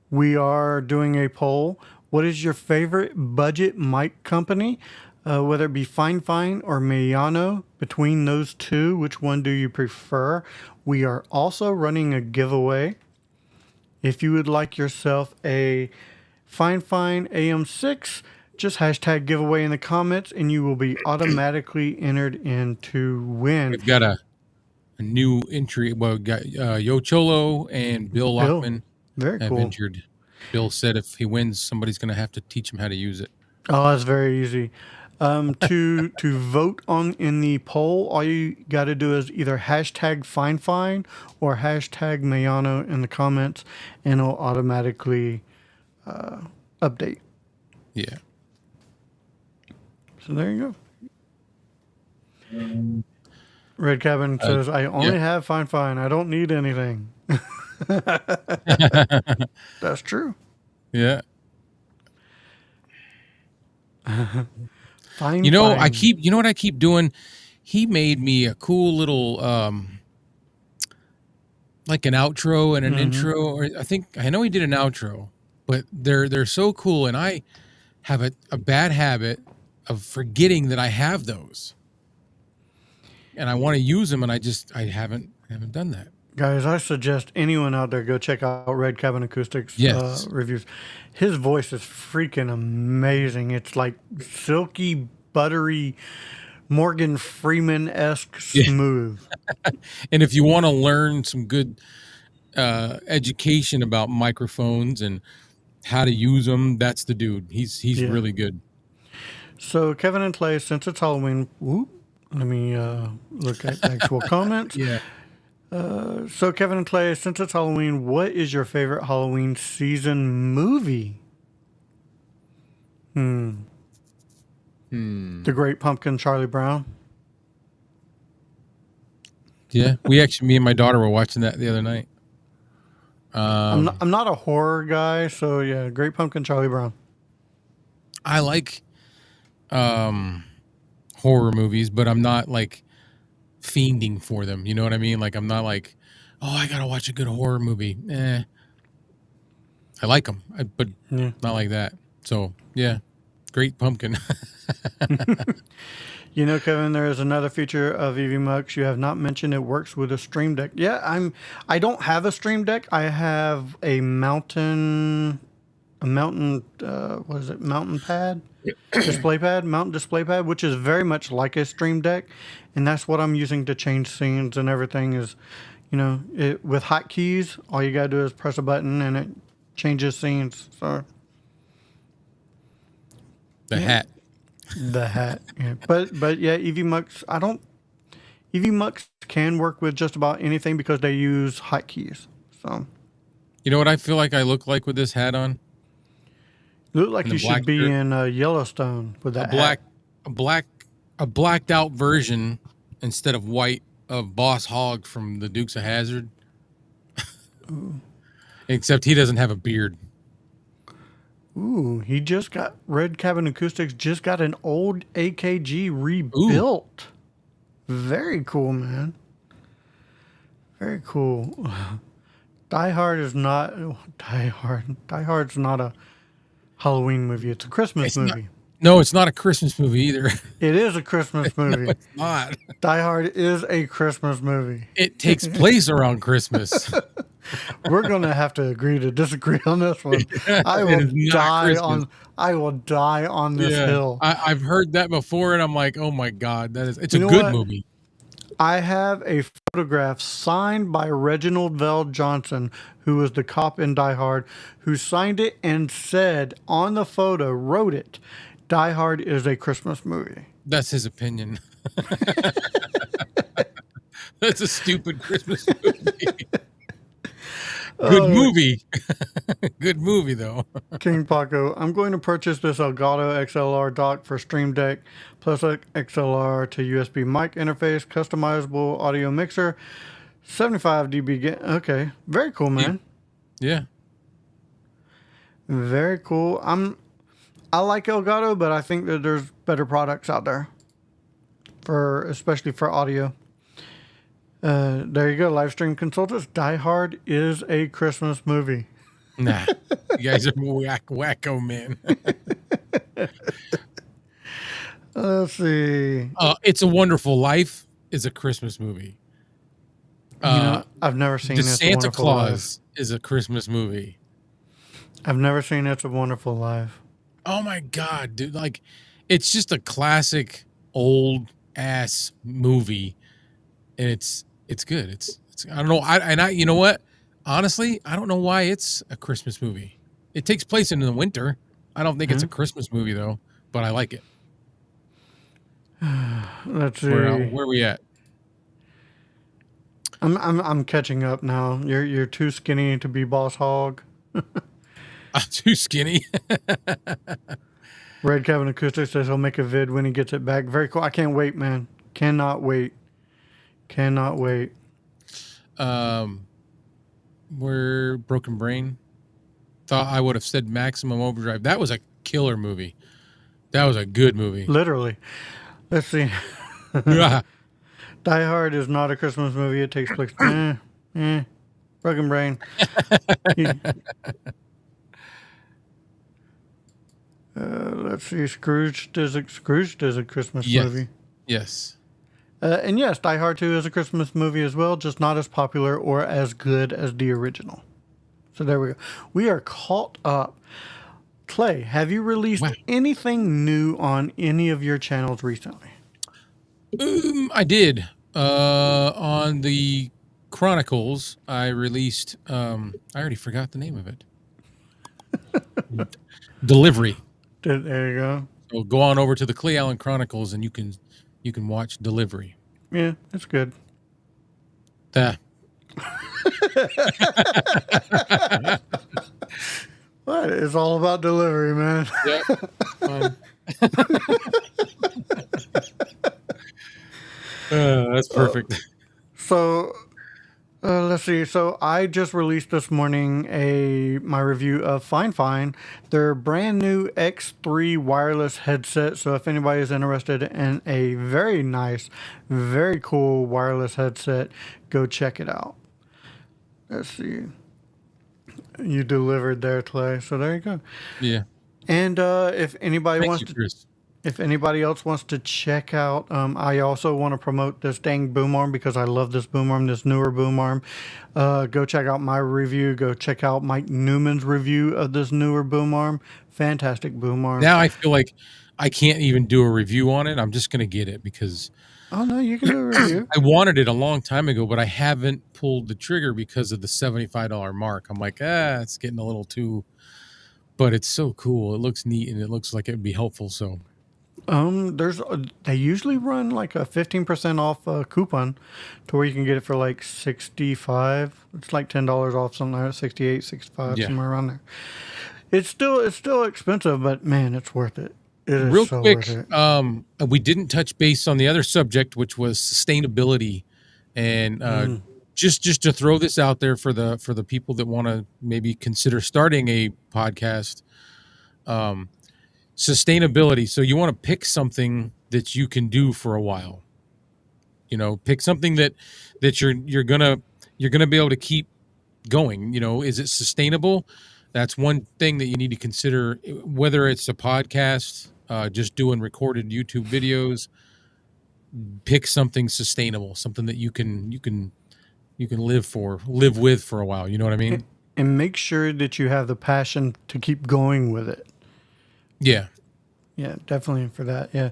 we are doing a poll. What is your favorite budget mic company? Whether it be Fine or Mayano, between those two, which one do you prefer? We are also running a giveaway. If you would like yourself a Fine AM6, just hashtag giveaway in the comments, and you will be automatically entered in to win. We've got a new entry. Well, we got Yo Cholo and Bill Lockman Very have cool. entered. Bill said if he wins, somebody's going to have to teach him how to use it. Oh, that's very easy. To vote on in the poll, all you got to do is either hashtag Fine or hashtag Mayano in the comments, and it'll automatically update. Yeah. So there you go. Red Cabin says, I only have Fine. I don't need anything. That's true. Yeah. Fine. You know what I keep doing? He made me a cool little like an outro and an intro, or I know he did an outro, but they're so cool, and I have a bad habit of forgetting that I have those. And I want to use them, and I haven't done that. Guys, I suggest anyone out there go check out Red Cabin Acoustics reviews. His voice is freaking amazing. It's like silky, buttery, Morgan Freeman-esque smooth. And if you want to learn some good education about microphones and how to use them, that's the dude. He's really good. So Kevin and Clay, since it's Halloween, let me look at the actual comments. Yeah. So Kevin and Clay, since it's Halloween, what is your favorite Halloween season movie? The Great Pumpkin, Charlie Brown. Yeah, me and my daughter were watching that the other night. I'm not a horror guy, so yeah, Great Pumpkin, Charlie Brown. I like horror movies, but I'm not like fiending for them. You know what I mean? Like, I'm not like, oh, I gotta watch a good horror movie. I like them, but not like that. So yeah, Great Pumpkin. You know, Kevin, there is another feature of Evmux you have not mentioned. It works with a Stream Deck. Yeah, I don't have a Stream Deck. I have a mountain what is it? Mountain pad, mountain display pad, which is very much like a Stream Deck, and that's what I'm using to change scenes and everything. Is, you know, with hotkeys, all you gotta do is press a button and it changes scenes. So The hat. Yeah. But yeah, Evmux. Evmux can work with just about anything because they use hotkeys. So You know what I feel like I look like with this hat on? you look like And the you should black be shirt. in Yellowstone with that hat. A blacked out version instead of white of Boss Hogg from the Dukes of Hazzard. Except he doesn't have a beard. Ooh, Red Cabin Acoustics just got an old AKG rebuilt. Very cool, man. Very cool. Die Hard's not a Halloween movie. It's a Christmas movie. No, it's not a Christmas movie either. It is a Christmas movie. No, it's not. Die Hard is a Christmas movie. It takes place around Christmas. We're gonna have to agree to disagree on this one. I It will is not die Christmas. on. I will die on this Yeah, hill. I've heard that before, and I'm like, oh my god, it's a You know good what? movie. I have a photograph signed by Reginald Vell Johnson, who was the cop in Die Hard, who signed it and said on the photo, wrote it, Die Hard is a Christmas movie. That's his opinion. That's a stupid Christmas movie. Good movie. Good movie, though. King Paco, I'm going to purchase this Elgato XLR dock for Stream Deck, plus a XLR to USB mic interface, customizable audio mixer, 75 dB gain. Okay, very cool, man. Yeah. Very cool. I like Elgato, but I think that there's better products out there especially for audio. There you go, live stream consultants. Die Hard is a Christmas movie. Nah, you guys are wacko, man. Let's see. It's a Wonderful Life is a Christmas movie. I've never seen The It's a Santa Wonderful Claus is a Christmas movie. Life. I've never seen It's a Wonderful Life. Oh my god, dude! Like, it's just a classic old ass movie, and it's good. It's I don't know. You know what? Honestly, I don't know why it's a Christmas movie. It takes place in the winter. I don't think it's a Christmas movie though, but I like it. Let's see. Where are we at? I'm catching up now. You're too skinny to be Boss Hog. I'm too skinny. Red Cabin Acoustic says he'll make a vid when he gets it back. Very cool. I can't wait, man. Cannot wait. Cannot wait. We're Broken Brain. Thought I would have said Maximum Overdrive. That was a killer movie. That was a good movie. Literally. Let's see. Yeah. Die Hard is not a Christmas movie. It takes place. Broken Brain. Let's see. Scrooged is a Christmas movie. Yes. And yes, Die Hard 2 is a Christmas movie as well, just not as popular or as good as the original. So there we go. We are caught up. Clay, have you released anything new on any of your channels recently? I did. On the Chronicles, I released. I already forgot the name of it. Delivery. There you go. So go on over to the Clay Allen Chronicles, and you can watch Delivery. Yeah, it's good. What? It's all about delivery, man. Yeah. That's perfect. So let's see. So I just released this morning my review of Fine, their brand new X3 wireless headset. So if anybody is interested in a very nice, very cool wireless headset, go check it out. Let's see. You delivered there, Clay. So there you go. Yeah. And if anybody Thank wants you, to, Chris. if anybody else wants to check out, I also want to promote this dang boom arm because I love this boom arm, this newer boom arm. Go check out my review. Go check out Mike Newman's review of this newer boom arm. Fantastic boom arm. Now I feel like I can't even do a review on it. I'm just going to get it because Oh no, you can do a review. I wanted it a long time ago, but I haven't pulled the trigger because of the $75 mark. I'm like, it's getting a little too, but it's so cool. It looks neat and it looks like it would be helpful. So They usually run like a 15% off coupon to where you can get it for like 65. It's like $10 off, something like that, 68, 65, somewhere around there. It's still expensive, but man, it's worth it. It is real so quick, worth it. we didn't touch base on the other subject, which was sustainability, and just to throw this out there for the people that want to maybe consider starting a podcast. Sustainability. So you want to pick something that you can do for a while. You know, pick something that you're gonna be able to keep going. You know, is it sustainable? That's one thing that you need to consider. Whether it's a podcast, just doing recorded YouTube videos, pick something sustainable, something that you can you can live with for a while. You know what I mean? And make sure that you have the passion to keep going with it. Yeah. Yeah, definitely for that. Yeah.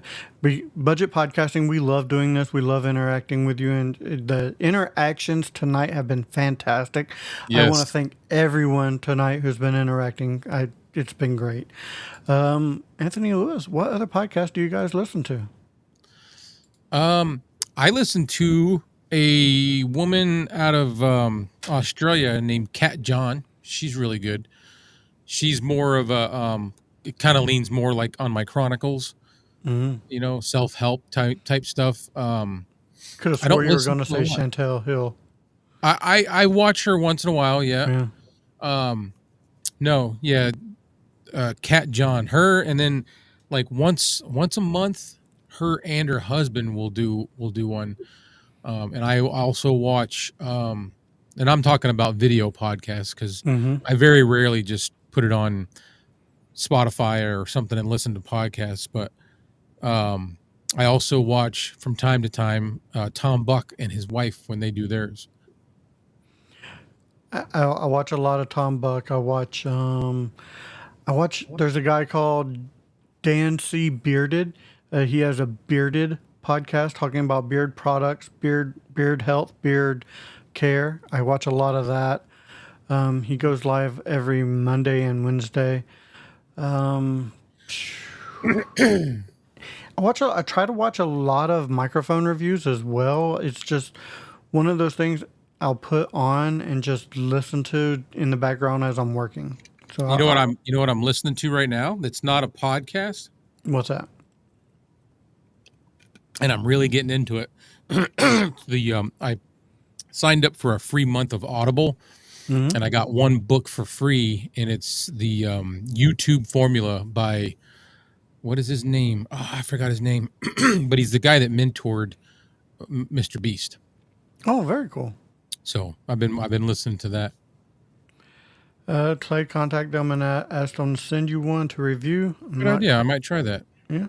Budget podcasting, we love doing this. We love interacting with you. And the interactions tonight have been fantastic. I want to Yes. thank everyone tonight who's been interacting. It's been great. Anthony Lewis, what other podcast do you guys listen to? I listened to a woman out of Australia named Kat John. She's really good. She's more of a it kind of leans more like on my chronicles, you know, self-help type stuff. Could have I swore don't you were listen going to to a say lot. Chantel Hill. I watch her once in a while, yeah. Yeah. No, yeah, Kat John, her, and then like once a month, her and her husband will do one. And I also watch, and I'm talking about video podcasts because I very rarely just put it on Spotify or something and listen to podcasts. But I also watch from time to time Tom Buck and his wife when they do theirs. I watch a lot of Tom Buck. There's a guy called Dan C. Bearded. He has a bearded podcast talking about beard products, beard health, beard care. I watch a lot of that. He goes live every Monday and Wednesday. I try to watch a lot of microphone reviews as well. It's just one of those things I'll put on and just listen to in the background as I'm working. So You know what I'm listening to right now? That's not a podcast, what's that? and I'm really getting into it. I signed up for a free month of Audible, and I got one book for free, and it's the YouTube Formula by, what is his name? Oh, I forgot his name, but he's the guy that mentored Mr. Beast. Oh, very cool. So I've been listening to that. Clay, contact them and ask them to send you one to review. Good idea. I might try that. Yeah.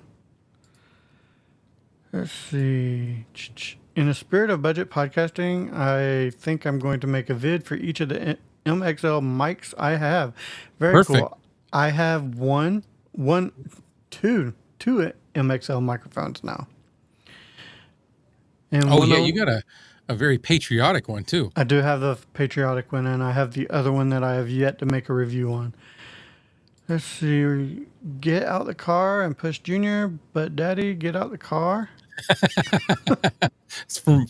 Let's see. In the spirit of budget podcasting, I think I'm going to make a vid for each of the MXL mics I have. Very Perfect. cool. I have two MXL microphones now. And Oh yeah, you got a very patriotic one too. I do have the patriotic one, and I have the other one that I have yet to make a review on. Let's see. Get out the car and push Junior, but Daddy, get out the car. It's from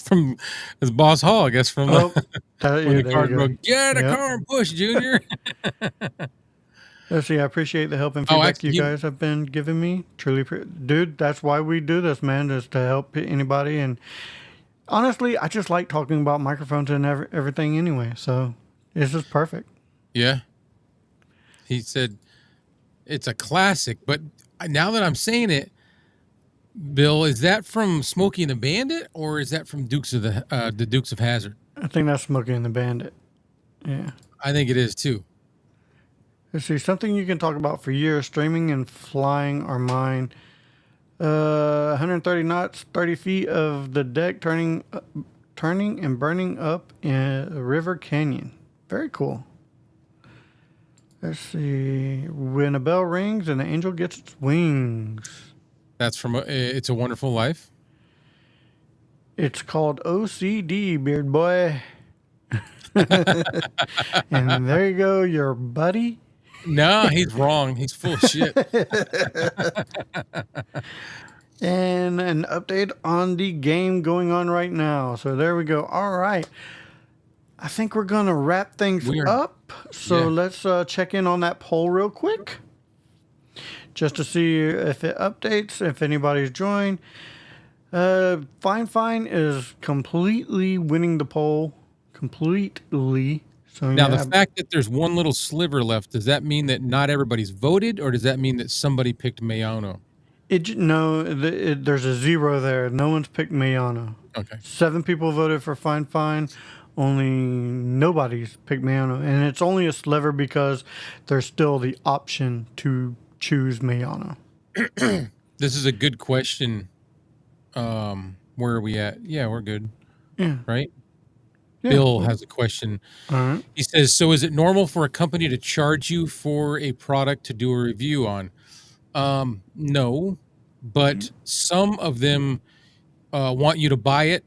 it's Boss Hall, I guess. From Oh, when the there car you go. broke. Get a Yep. car and push, Junior. Let's see. I appreciate the help and Oh, feedback actually, you guys have been giving me. Truly, dude, that's why we do this, man, is to help anybody. And honestly, I just like talking about microphones and everything anyway. So this is perfect. Yeah. He said it's a classic, but now that I'm saying it, Bill, is that from Smokey and the Bandit, or is that from Dukes of the Dukes of Hazzard? I think that's Smokey and the Bandit. Yeah. I think it is too. Let's see. Something you can talk about for years. Streaming and flying are mine. 130 knots, 30 feet of the deck turning and burning up in a river canyon. Very cool. Let's see. When a bell rings and the angel gets its wings. That's from It's a Wonderful Life. It's called OCD, Beard Boy. And there you go, your buddy. No, he's wrong. He's full of shit. And an update on the game going on right now. So there we go. All right. I think we're going to wrap things up. So Yeah. let's check in on that poll real quick. Just to see if it updates, if anybody's joined. Fine is completely winning the poll. Completely. So Now, yeah, the fact that there's one little sliver left, does that mean that not everybody's voted, or does that mean that somebody picked Mayano? there's a 0 there. No one's picked Mayano. Okay. 7 people voted for Fine. Only nobody's picked Mayano. And it's only a sliver because there's still the option to choose Mayano. This is a good question. Where are we at? Yeah, we're good. Yeah. Right? Yeah. Bill has a question. All right. He says, "So is it normal for a company to charge you for a product to do a review on?" No, but some of them want you to buy it,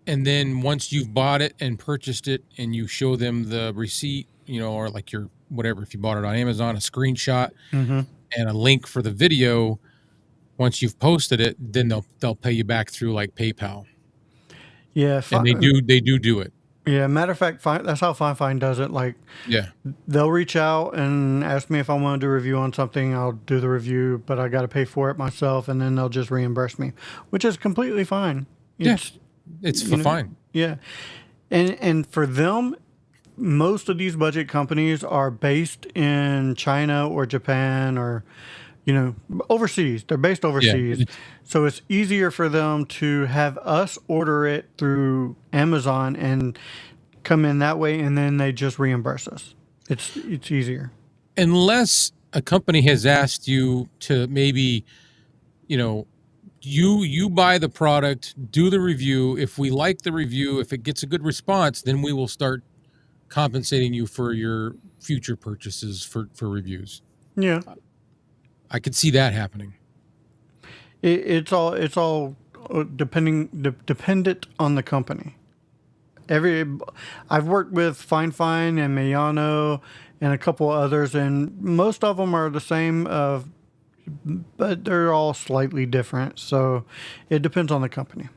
and then once you've bought it and purchased it, and you show them the receipt, or like your whatever, if you bought it on Amazon, a screenshot Mm-hmm. and a link for the video. Once you've posted it, then they'll pay you back through like PayPal, Yeah. and they do it. Yeah. Matter of fact, that's how Fine does it. Like, Yeah, they'll reach out and ask me if I want to do a review on something. I'll do the review, but I got to pay for it myself, and then they'll just reimburse me, which is completely fine. yeah, It's, it's you know, fine. Yeah. And for them, most of these budget companies are based in China or Japan or, overseas. They're based Yeah, overseas. So it's easier for them to have us order it through Amazon and come in that way, and then they just reimburse us. It's easier. unless a company has asked you to maybe, you know, you buy the product, do the review. If we like the review, if it gets a good response, then we will start compensating you for your future purchases for reviews. Yeah. I could see that happening. It's all dependent on the company. I've worked with Fine and Mayano and a couple others, and most of them are the same, but they're all slightly different. So it depends on the company.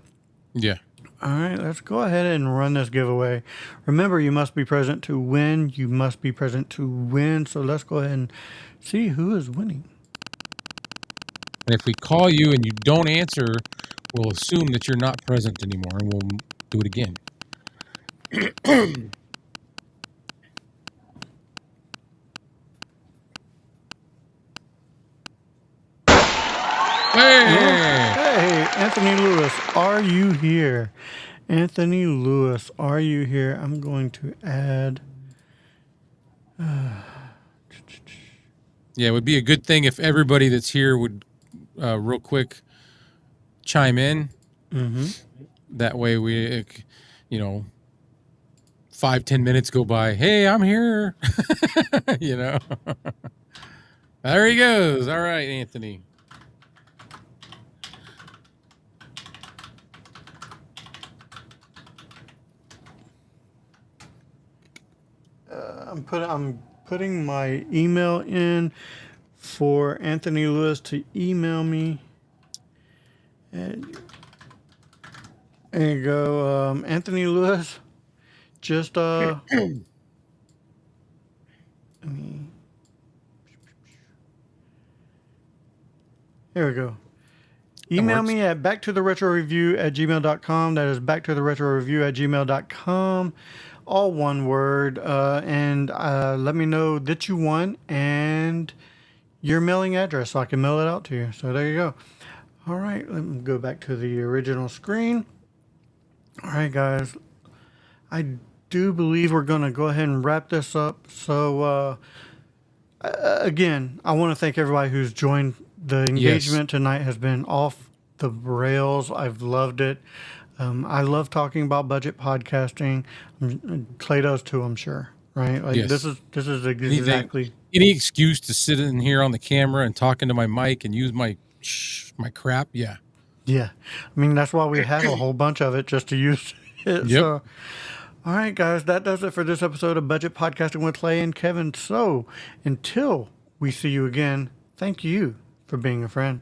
Yeah. All right, let's go ahead and run this giveaway. Remember, you must be present to win. You must be present to win. So let's go ahead and see who is winning. And if we call you and you don't answer, we'll assume that you're not present anymore, and we'll do it again. Hey! Hey, Anthony Lewis, are you here? Anthony Lewis, are you here? I'm going to add. Yeah, it would be a good thing if everybody that's here would, real quick, chime in. Mm-hmm. That way we, 5-10 minutes go by. Hey, I'm here. There he goes. All right, Anthony. I'm putting my email in for Anthony Lewis to email me. And there you go, Anthony Lewis. Just let me. There we go. Email me at backtotheretroreview@gmail.com. That is backtotheretroreview@gmail.com. All one word. And let me know that you won and your mailing address so I can mail it out to you. So there you go. All right. Let me go back to the original screen. All right, guys. I do believe we're going to go ahead and wrap this up. So, again, I want to thank everybody who's joined. The engagement tonight has been off the rails. I've loved it. I love talking about budget podcasting. Clay does too, I'm sure. Right? Like Yes. this is exactly Any excuse to sit in here on the camera and talk into my mic and use my crap. Yeah. Yeah. I mean, that's why we have a whole bunch of it just to use it. Yep. So, all right, guys, that does it for this episode of Budget Podcasting with Clay and Kevin. So, until we see you again, thank you for being a friend.